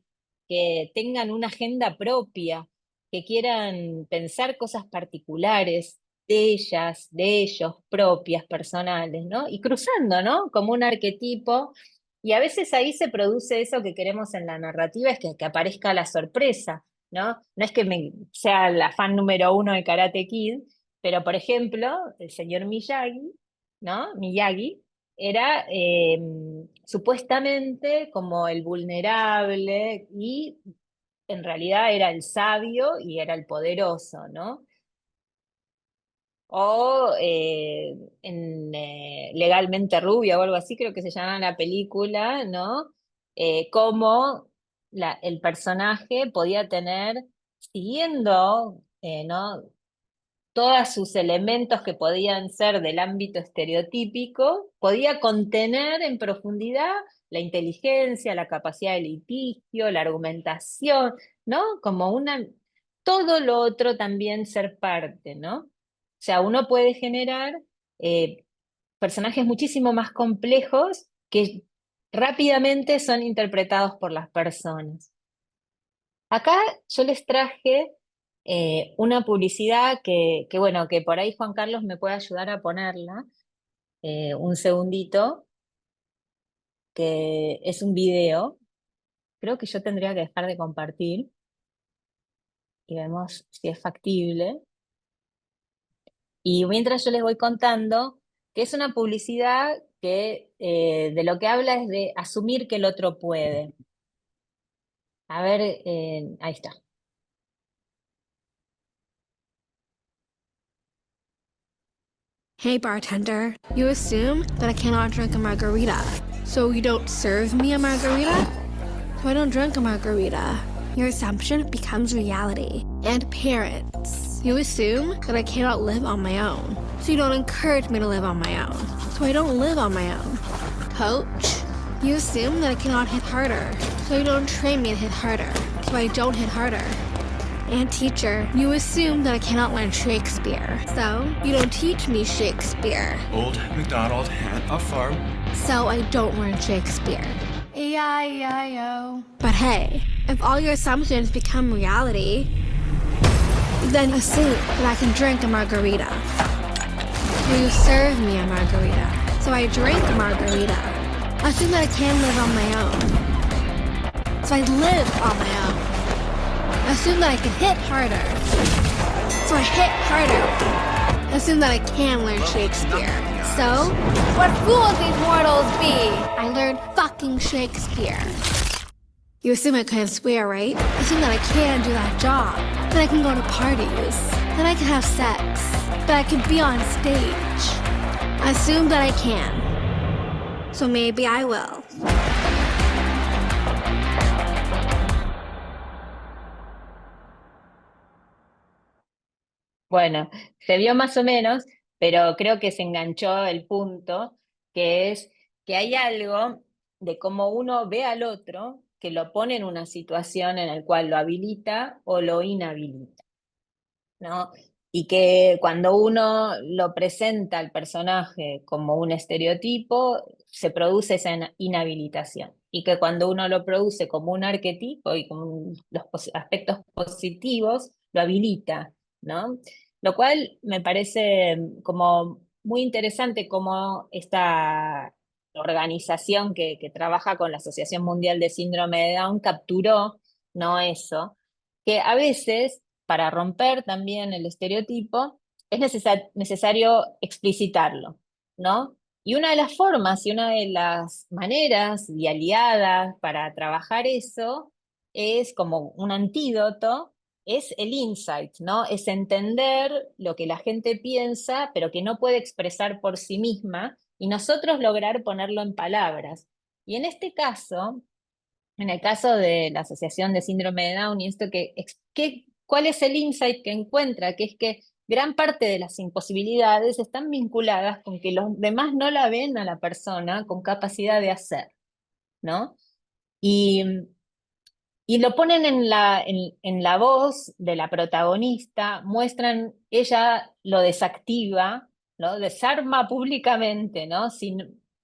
que tengan una agenda propia, que quieran pensar cosas particulares de ellas, de ellos, propias, personales, ¿no? Y cruzando, ¿no? Como un arquetipo. Y a veces ahí se produce eso que queremos en la narrativa, es que aparezca la sorpresa, ¿no? No es que sea la fan número uno de Karate Kid, pero por ejemplo, el señor Miyagi, ¿no? Miyagi era supuestamente como el vulnerable, y en realidad era el sabio y era el poderoso, ¿no? O Legalmente Rubia o algo así, creo que se llama la película, ¿no? Cómo el personaje podía tener, siguiendo, ¿no? Todos sus elementos que podían ser del ámbito estereotípico, podía contener en profundidad la inteligencia, la capacidad de litigio, la argumentación, ¿no? Como todo lo otro también ser parte, ¿no? O sea, uno puede generar eh, personajes muchísimo más complejos que rápidamente son interpretados por las personas. Acá yo les traje una publicidad bueno, que por ahí Juan Carlos me puede ayudar a ponerla, un segundito, que es un video. Creo que yo tendría que dejar de compartir y vemos si es factible. Y mientras yo les voy contando, que es una publicidad que de lo que habla es de asumir que el otro puede. A ver, ahí está. Hey bartender, you assume that I cannot drink a margarita, so you don't serve me a margarita? So I don't drink a margarita. Your assumption becomes reality. And parents, you assume that I cannot live on my own, so you don't encourage me to live on my own. So I don't live on my own. Coach, you assume that I cannot hit harder, so you don't train me to hit harder, so I don't hit harder. And teacher, you assume that I cannot learn Shakespeare, so you don't teach me Shakespeare. Old MacDonald had a farm. So I don't learn Shakespeare. E-I-E-I-O. But hey, if all your assumptions become reality, then assume that I can drink a margarita. Will you serve me a margarita? So I drink a margarita. Assume that I can live on my own. So I live on my own. Assume that I can hit harder. So I hit harder. Assume that I can learn Shakespeare. So, what fools these mortals be! I learned fucking Shakespeare. You assume I can swear, right? Assume that I can do that job. That I can go to parties. That I can have sex. That I can be on stage. Assume that I can. So maybe I will. Bueno, se vio más o menos, pero creo que se enganchó el punto, que es que hay algo de cómo uno ve al otro que lo pone en una situación en la cual lo habilita o lo inhabilita, ¿no? Y que cuando uno lo presenta al personaje como un estereotipo, se produce esa inhabilitación. Y que cuando uno lo produce como un arquetipo y con los aspectos positivos, lo habilita, ¿no? Lo cual me parece como muy interesante como esta organización que trabaja con la Asociación Mundial de Síndrome de Down capturó, ¿no? Eso, que a veces para romper también el estereotipo, es necesario explicitarlo, ¿no? Y una de las formas y una de las maneras y aliadas para trabajar eso es como un antídoto, es el insight, ¿no? Es entender lo que la gente piensa, pero que no puede expresar por sí misma, y nosotros lograr ponerlo en palabras. Y en este caso, en el caso de la Asociación de Síndrome de Down, y esto ¿cuál es el insight que encuentra? Que es que gran parte de las imposibilidades están vinculadas con que los demás no la ven a la persona con capacidad de hacer, ¿no? Y, y lo ponen en la voz de la protagonista, muestran, ella lo desactiva, ¿no? Desarma públicamente, ¿no? Si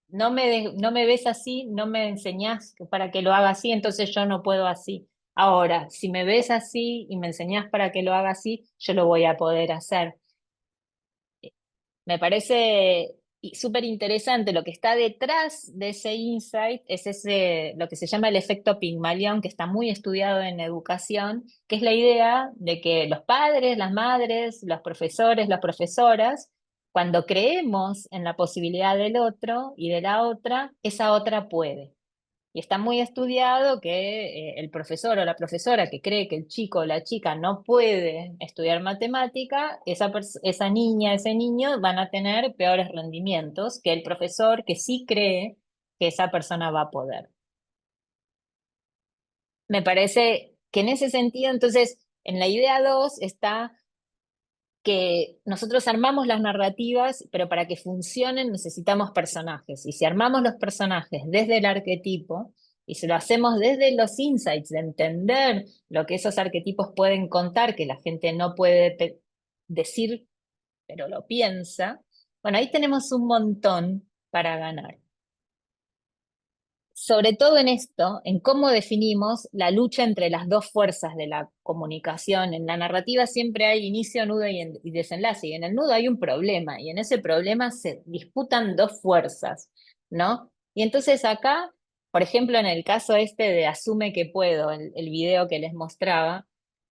no me ves así, no me enseñás para que lo haga así, entonces yo no puedo así. Ahora, si me ves así y me enseñás para que lo haga así, yo lo voy a poder hacer. Me parece súper interesante lo que está detrás de ese insight, es lo que se llama el efecto Pigmalión, que está muy estudiado en educación, que es la idea de que los padres, las madres, los profesores, las profesoras, cuando creemos en la posibilidad del otro y de la otra, esa otra puede. Y está muy estudiado que el profesor o la profesora que cree que el chico o la chica no puede estudiar matemática, esa niña, ese niño van a tener peores rendimientos que el profesor que sí cree que esa persona va a poder. Me parece que en ese sentido, entonces, en la idea 2 está que nosotros armamos las narrativas, pero para que funcionen necesitamos personajes. Y si armamos los personajes desde el arquetipo, y si lo hacemos desde los insights, de entender lo que esos arquetipos pueden contar, que la gente no puede decir, pero lo piensa, bueno, ahí tenemos un montón para ganar. Sobre todo en esto, en cómo definimos la lucha entre las dos fuerzas de la comunicación. En la narrativa siempre hay inicio, nudo y desenlace, y en el nudo hay un problema, y en ese problema se disputan dos fuerzas, ¿no? Y entonces acá, por ejemplo, en el caso este de Asume que puedo, el video que les mostraba,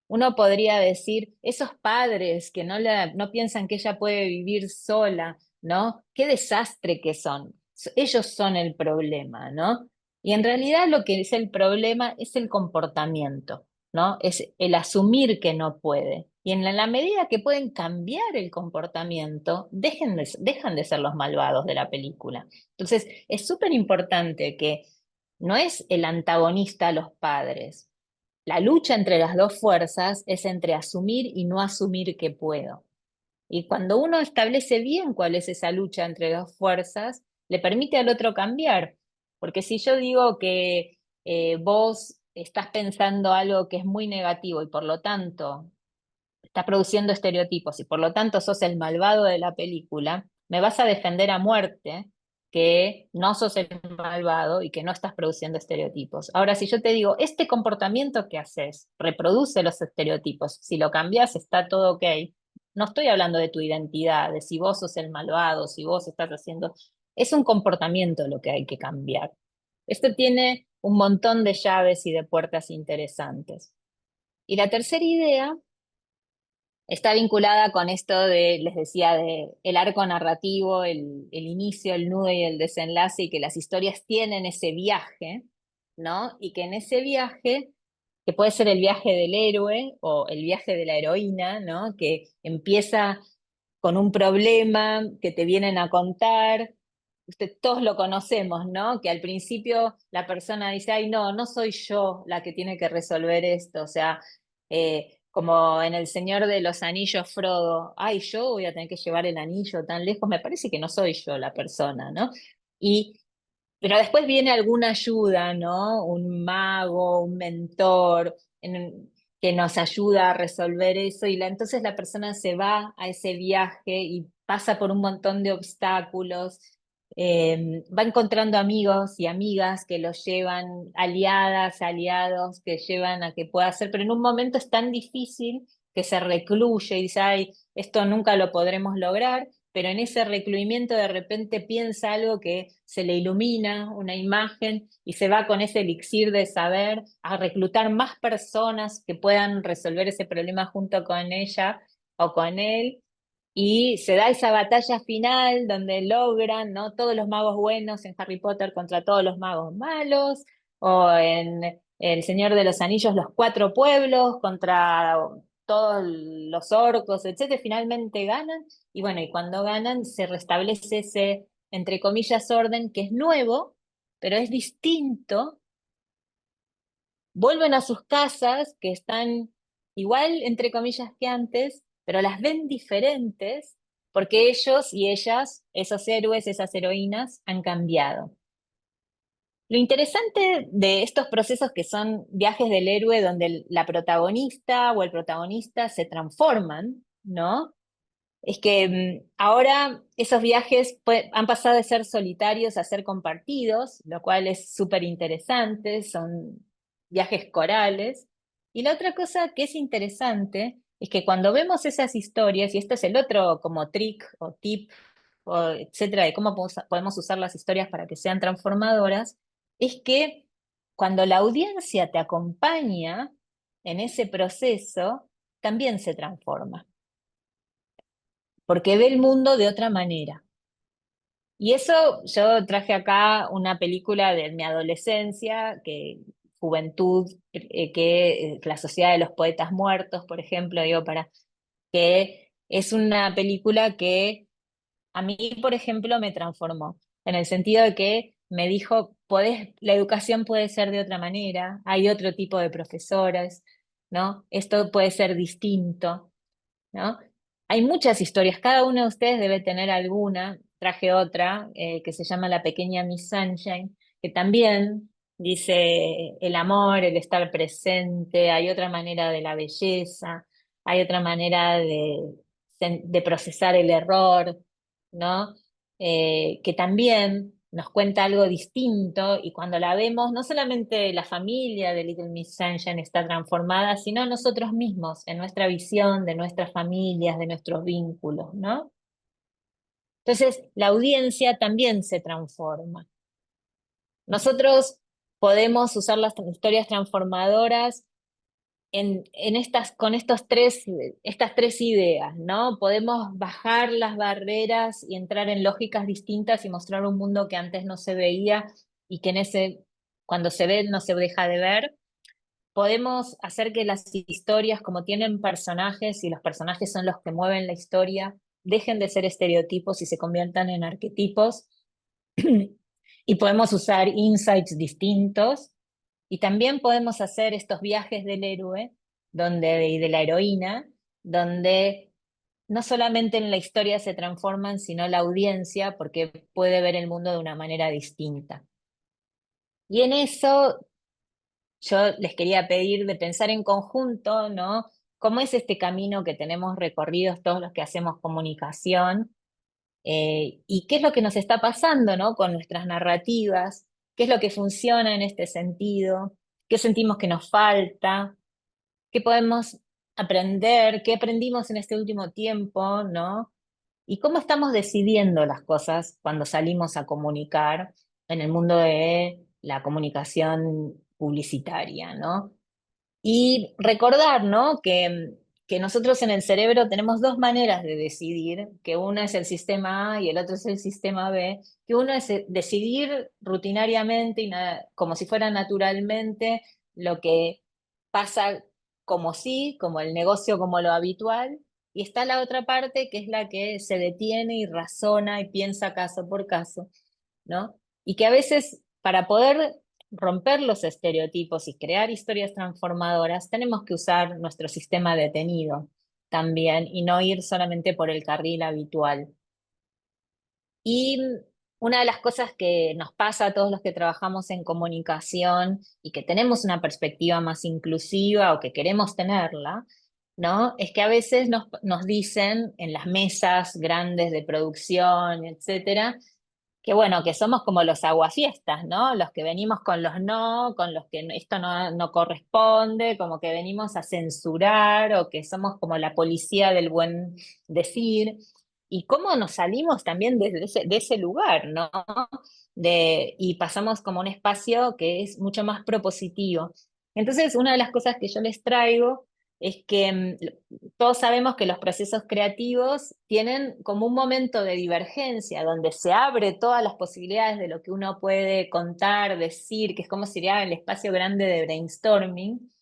uno podría decir, esos padres que no piensan que ella puede vivir sola, ¿no? Qué desastre que son. Ellos son el problema, ¿no? Y en realidad lo que es el problema es el comportamiento, ¿no? Es el asumir que no puede. Y en la medida que pueden cambiar el comportamiento, dejan de ser los malvados de la película. Entonces, es súper importante que no es el antagonista a los padres. La lucha entre las dos fuerzas es entre asumir y no asumir que puedo. Y cuando uno establece bien cuál es esa lucha entre dos fuerzas, le permite al otro cambiar. Porque si yo digo que vos estás pensando algo que es muy negativo y por lo tanto estás produciendo estereotipos y por lo tanto sos el malvado de la película, me vas a defender a muerte que no sos el malvado y que no estás produciendo estereotipos. Ahora, si yo te digo, este comportamiento que haces reproduce los estereotipos, si lo cambias está todo ok, no estoy hablando de tu identidad, de si vos sos el malvado, si vos estás haciendo, es un comportamiento lo que hay que cambiar. Esto tiene un montón de llaves y de puertas interesantes. Y la tercera idea está vinculada con esto de, les decía, de el arco narrativo, el inicio, el nudo y el desenlace, y que las historias tienen ese viaje, ¿no? Y que en ese viaje, que puede ser el viaje del héroe o el viaje de la heroína, ¿no? Que empieza con un problema que te vienen a contar. Todos lo conocemos, ¿no? Que al principio la persona dice, ay, no, no soy yo la que tiene que resolver esto. O sea, como en El Señor de los Anillos, Frodo, ay, yo voy a tener que llevar el anillo tan lejos, me parece que no soy yo la persona, ¿no? Y, pero después viene alguna ayuda, ¿no? Un mago, un mentor, que nos ayuda a resolver eso, y entonces la persona se va a ese viaje y pasa por un montón de obstáculos, va encontrando amigos y amigas que los llevan, aliadas, aliados, que llevan a que pueda hacer, pero en un momento es tan difícil que se recluye y dice, ay, esto nunca lo podremos lograr, pero en ese recluimiento de repente piensa algo que se le ilumina, una imagen, y se va con ese elixir de saber a reclutar más personas que puedan resolver ese problema junto con ella o con él, y se da esa batalla final donde logran, ¿no? Todos los magos buenos en Harry Potter contra todos los magos malos, o en El Señor de los Anillos, los 4 pueblos contra todos los orcos, etcétera, finalmente ganan, y bueno, y cuando ganan se restablece ese, entre comillas, orden que es nuevo, pero es distinto. Vuelven a sus casas, que están igual, entre comillas, que antes, pero las ven diferentes porque ellos y ellas, esos héroes, esas heroínas, han cambiado. Lo interesante de estos procesos que son viajes del héroe donde la protagonista o el protagonista se transforman, ¿no? Es que ahora esos viajes han pasado de ser solitarios a ser compartidos, lo cual es súper interesante, son viajes corales. Y la otra cosa que es interesante es que cuando vemos esas historias, y esto es el otro como trick o tip, o etcétera, de cómo podemos usar las historias para que sean transformadoras, es que cuando la audiencia te acompaña en ese proceso, también se transforma porque ve el mundo de otra manera. Y eso, yo traje acá una película de mi adolescencia, juventud, que La Sociedad de los Poetas Muertos, por ejemplo, digo, que es una película que a mí, por ejemplo, me transformó, en el sentido de que me dijo, la educación puede ser de otra manera, hay otro tipo de profesores, ¿no? Esto puede ser distinto, ¿no? Hay muchas historias, cada uno de ustedes debe tener alguna. Traje otra que se llama La Pequeña Miss Sunshine, que también dice el amor, el estar presente, hay otra manera de la belleza, hay otra manera de procesar el error, ¿no? Que también nos cuenta algo distinto, y cuando la vemos, no solamente la familia de Little Miss Sunshine está transformada, sino nosotros mismos, en nuestra visión de nuestras familias, de nuestros vínculos, ¿no? Entonces, la audiencia también se transforma. Nosotros podemos usar las historias transformadoras con estas tres ideas, ¿no? Podemos bajar las barreras y entrar en lógicas distintas y mostrar un mundo que antes no se veía y que cuando se ve no se deja de ver. Podemos hacer que las historias, como tienen personajes y los personajes son los que mueven la historia, dejen de ser estereotipos y se conviertan en arquetipos. Y podemos usar insights distintos. Y también podemos hacer estos viajes del héroe y de la heroína, donde no solamente en la historia se transforman, sino la audiencia, porque puede ver el mundo de una manera distinta. Y en eso yo les quería pedir de pensar en conjunto, ¿no? ¿Cómo es este camino que tenemos recorridos todos los que hacemos comunicación? Y qué es lo que nos está pasando, ¿no? Con nuestras narrativas, qué es lo que funciona en este sentido, qué sentimos que nos falta, qué podemos aprender, qué aprendimos en este último tiempo, ¿no? Y cómo estamos decidiendo las cosas cuando salimos a comunicar en el mundo de la comunicación publicitaria, ¿no? Y recordar, ¿no? Que nosotros en el cerebro tenemos dos maneras de decidir, que una es el sistema A y el otro es el sistema B, que uno es decidir rutinariamente y como si fuera naturalmente lo que pasa como sí, como el negocio, como lo habitual, y está la otra parte que es la que se detiene y razona y piensa caso por caso, ¿no? Y que a veces para poder romper los estereotipos y crear historias transformadoras, tenemos que usar nuestro sistema detenido también y no ir solamente por el carril habitual. Y una de las cosas que nos pasa a todos los que trabajamos en comunicación y que tenemos una perspectiva más inclusiva o que queremos tenerla, ¿no? Es que a veces nos dicen en las mesas grandes de producción, etcétera, que bueno, que somos como los aguafiestas, ¿no? Los que venimos con los no, con los que esto no corresponde, como que venimos a censurar o que somos como la policía del buen decir. Y cómo nos salimos también de ese lugar, ¿no? Y pasamos como un espacio que es mucho más propositivo. Entonces, una de las cosas que yo les traigo es que todos sabemos que los procesos creativos tienen como un momento de divergencia, donde se abre todas las posibilidades de lo que uno puede contar, decir, que es como sería el espacio grande de brainstorming.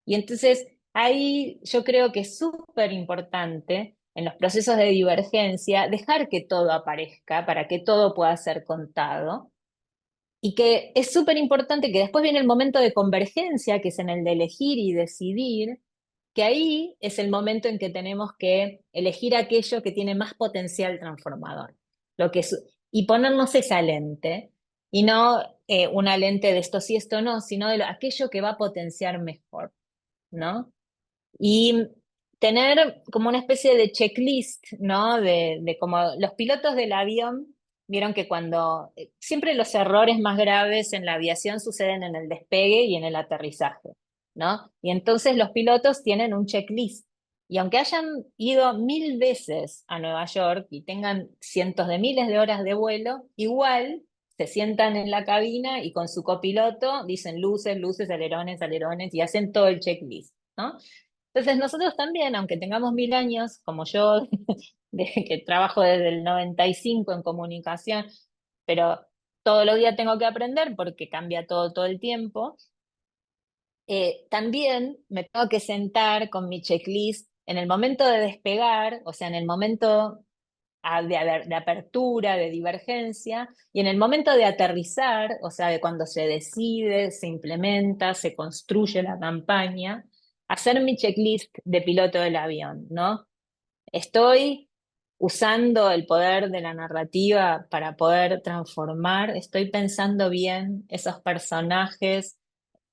Y entonces ahí yo creo que es súper importante en los procesos de divergencia dejar que todo aparezca para que todo pueda ser contado. Y que es súper importante que después viene el momento de convergencia, que es en el de elegir y decidir, que ahí es el momento en que tenemos que elegir aquello que tiene más potencial transformador. Y ponernos esa lente, y no una lente de esto sí, esto no, sino de aquello que va a potenciar mejor, ¿no? Y tener como una especie de checklist, ¿no? De como los pilotos del avión, vieron que cuando siempre los errores más graves en la aviación suceden en el despegue y en el aterrizaje, ¿no? Y entonces los pilotos tienen un checklist. Y aunque hayan ido 1000 veces a Nueva York y tengan cientos de miles de horas de vuelo, igual se sientan en la cabina y con su copiloto dicen luces, luces, alerones, alerones y hacen todo el checklist, ¿no? Entonces nosotros también, aunque tengamos 1000 años, como yo, que trabajo desde el 95 en comunicación, pero todos los días tengo que aprender porque cambia todo el tiempo, también me tengo que sentar con mi checklist en el momento de despegar, o sea, en el momento de apertura, de divergencia, y en el momento de aterrizar, o sea, de cuando se decide, se implementa, se construye la campaña, hacer mi checklist de piloto del avión, ¿no? Estoy usando el poder de la narrativa para poder transformar, estoy pensando bien esos personajes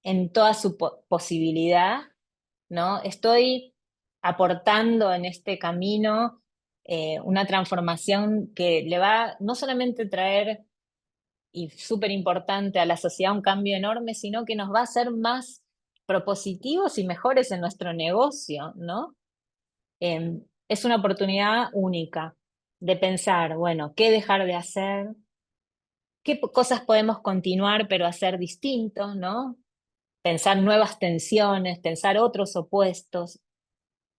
en toda su posibilidad, ¿no? Estoy aportando en este camino una transformación que le va no solamente traer, y súper importante, a la sociedad un cambio enorme, sino que nos va a hacer más propositivos y mejores en nuestro negocio, ¿no? Es una oportunidad única de pensar, bueno, qué dejar de hacer, qué cosas podemos continuar pero hacer distintos, ¿no? Pensar nuevas tensiones, pensar otros opuestos.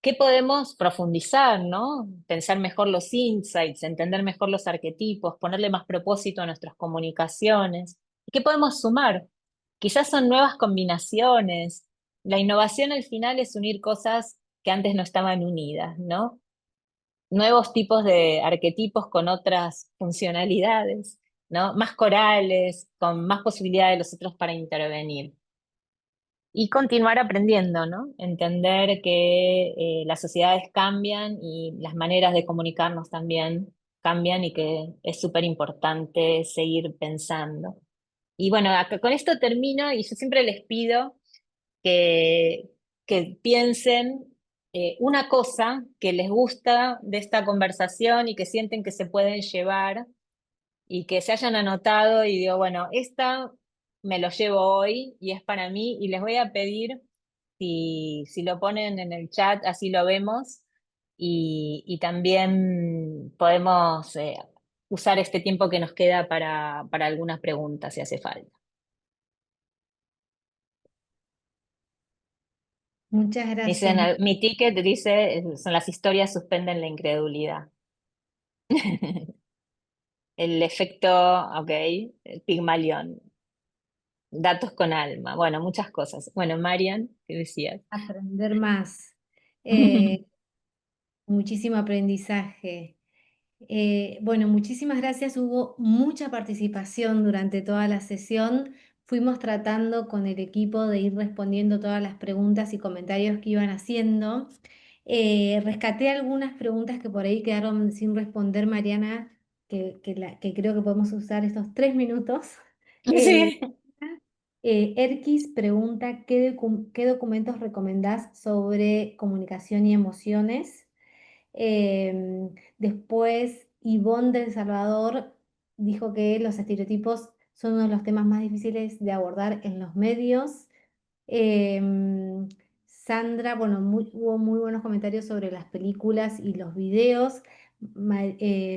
¿Qué podemos profundizar, ¿no? Pensar mejor los insights, entender mejor los arquetipos, ponerle más propósito a nuestras comunicaciones. ¿Y qué podemos sumar? Quizás son nuevas combinaciones. La innovación al final es unir cosas que antes no estaban unidas, ¿no? Nuevos tipos de arquetipos con otras funcionalidades, ¿no? Más corales, con más posibilidad de los otros para intervenir. y continuar aprendiendo, ¿no? Entender que las sociedades cambian y las maneras de comunicarnos también cambian y que es súper importante seguir pensando. Y bueno, acá con esto termino y yo siempre les pido que, que piensen una cosa que les gusta de esta conversación y que sienten que se pueden llevar y que se hayan anotado y digo, bueno, esta me lo llevo hoy y es para mí y les voy a pedir si lo ponen en el chat, así lo vemos y también podemos usar este tiempo que nos queda para algunas preguntas si hace falta. Muchas Dicen, gracias. mi ticket dice, son las historias suspenden la incredulidad. El efecto, ok, el Pigmalión. Datos con alma. Bueno, muchas cosas. Bueno, Marian, ¿qué decías? Aprender más. Eh, Muchísimo aprendizaje. Bueno, muchísimas gracias. Hubo mucha participación durante toda la sesión. Fuimos tratando con el equipo de ir respondiendo todas las preguntas y comentarios que iban haciendo. Rescaté algunas preguntas que por ahí quedaron sin responder, Mariana, que creo que podemos usar estos 3 minutos. Sí. Erkis pregunta, ¿qué documentos recomendás sobre comunicación y emociones? Después, Ivonne del Salvador dijo que los estereotipos son uno de los temas más difíciles de abordar en los medios. Em, Sandra, bueno, hubo muy buenos comentarios sobre las películas y los videos.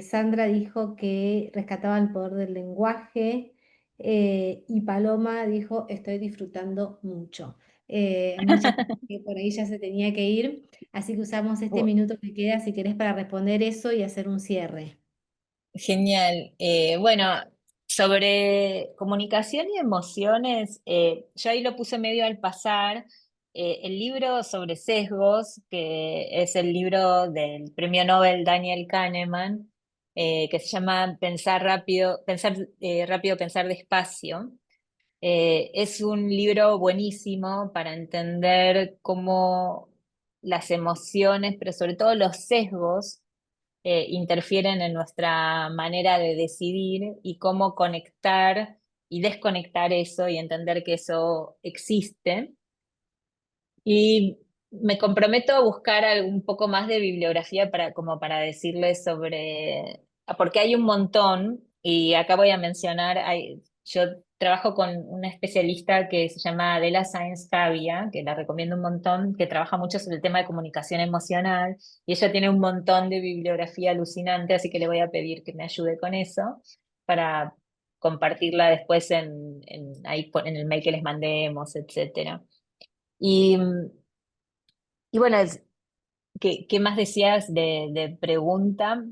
Sandra dijo que rescataba el poder del lenguaje, y Paloma dijo, estoy disfrutando mucho. Mucha gente que por ahí ya se tenía que ir, así que usamos este minuto que queda, si querés, para responder eso y hacer un cierre. Genial. Bueno, sobre comunicación y emociones, yo ahí lo puse medio al pasar. El libro sobre sesgos, que es el libro del premio Nobel Daniel Kahneman, que se llama Pensar rápido, pensar despacio. Es un libro buenísimo para entender cómo las emociones, pero sobre todo los sesgos, interfieren en nuestra manera de decidir y cómo conectar y desconectar eso y entender que eso existe. Y me comprometo a buscar un poco más de bibliografía como para decirles sobre, porque hay un montón, y acá voy a mencionar, yo trabajo con una especialista que se llama Adela Sáenz Cavia, que la recomiendo un montón, que trabaja mucho sobre el tema de comunicación emocional, y ella tiene un montón de bibliografía alucinante, así que le voy a pedir que me ayude con eso, para compartirla después ahí en el mail que les mandemos, etcétera. Y, y bueno, ¿qué más decías de pregunta?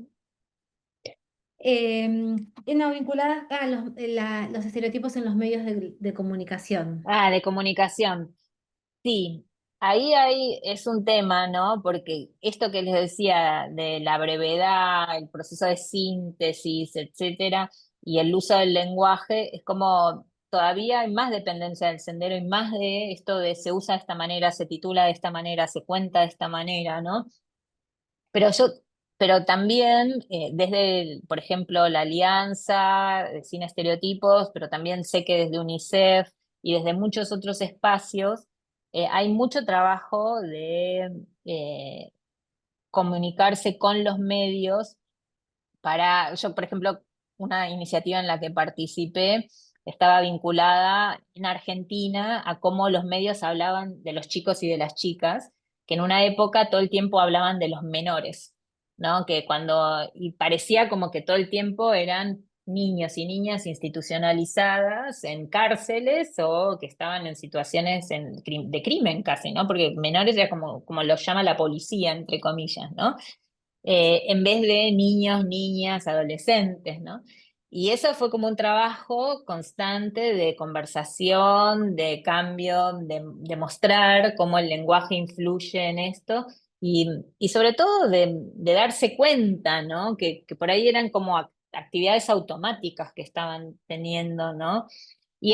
No, vinculadas a los estereotipos en los medios de comunicación. Ah, de comunicación. Sí, es un tema, ¿no? Porque esto que les decía de la brevedad, el proceso de síntesis, etcétera, y el uso del lenguaje, es como todavía hay más dependencia del sendero y más de esto de se usa de esta manera, se titula de esta manera, se cuenta de esta manera, ¿no? Pero pero también desde, por ejemplo, la Alianza Sin Estereotipos, pero también sé que desde UNICEF y desde muchos otros espacios hay mucho trabajo de comunicarse con los medios yo, por ejemplo, una iniciativa en la que participé estaba vinculada en Argentina a cómo los medios hablaban de los chicos y de las chicas, que en una época todo el tiempo hablaban de los menores, ¿no? Y parecía como que todo el tiempo eran niños y niñas institucionalizadas en cárceles o que estaban en situaciones de crimen casi, ¿no? Porque menores era como los llama la policía, entre comillas, ¿no? En vez de niños, niñas, adolescentes, ¿no? Y eso fue como un trabajo constante de conversación, de cambio, de mostrar cómo el lenguaje influye en esto y sobre todo de darse cuenta, ¿no? Que por ahí eran como actividades automáticas que estaban teniendo, ¿no? Y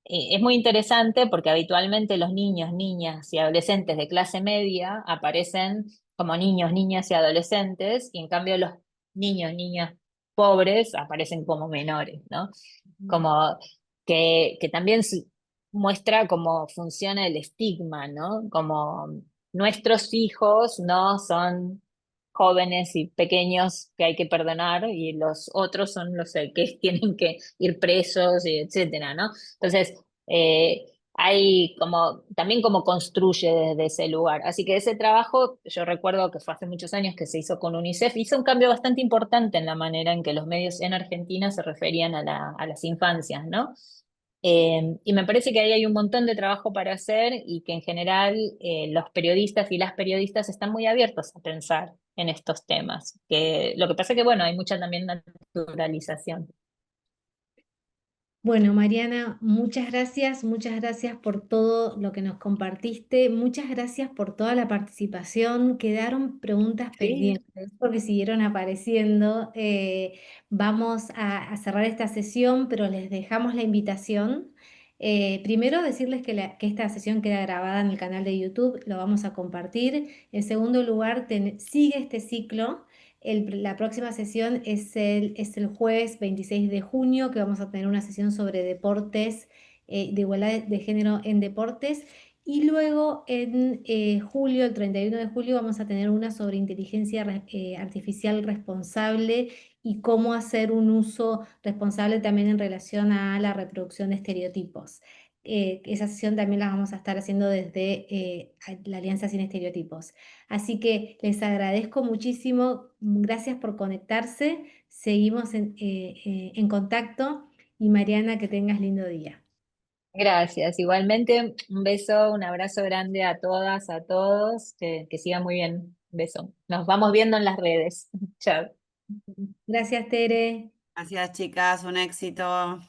es muy interesante porque habitualmente los niños, niñas y adolescentes de clase media aparecen como niños, niñas y adolescentes, y en cambio los niños, niñas pobres aparecen como menores, ¿no? Como que también muestra cómo funciona el estigma, ¿no? Como nuestros hijos no son jóvenes y pequeños que hay que perdonar y los otros son los que tienen que ir presos y etcétera, ¿no? Entonces, eh, hay como, también como construye desde ese lugar. Así que ese trabajo, yo recuerdo que fue hace muchos años que se hizo con UNICEF, hizo un cambio bastante importante en la manera en que los medios en Argentina se referían a las infancias, ¿no? Y me parece que ahí hay un montón de trabajo para hacer y que en general los periodistas y las periodistas están muy abiertos a pensar en estos temas. Que, lo que pasa es que, bueno, hay mucha también naturalización. Bueno, Mariana, muchas gracias por todo lo que nos compartiste, muchas gracias por toda la participación. Quedaron preguntas Sí, pendientes porque siguieron apareciendo. Vamos a cerrar esta sesión, pero les dejamos la invitación. Primero, decirles que esta sesión queda grabada en el canal de YouTube, lo vamos a compartir. En segundo lugar, sigue este ciclo. La próxima sesión es el jueves 26 de junio, que vamos a tener una sesión sobre deportes, de igualdad de género en deportes. Y luego en julio, el 31 de julio, vamos a tener una sobre inteligencia artificial responsable y cómo hacer un uso responsable también en relación a la reproducción de estereotipos. Esa sesión también la vamos a estar haciendo desde la Alianza Sin Estereotipos. Así que les agradezco muchísimo, gracias por conectarse, seguimos en contacto y Mariana, que tengas lindo día. gracias. Igualmente, un beso, un abrazo grande a todas, a todos, que sigan muy bien. Un beso. Nos vamos viendo en las redes. Chao. Gracias, Tere. Gracias, chicas, un éxito.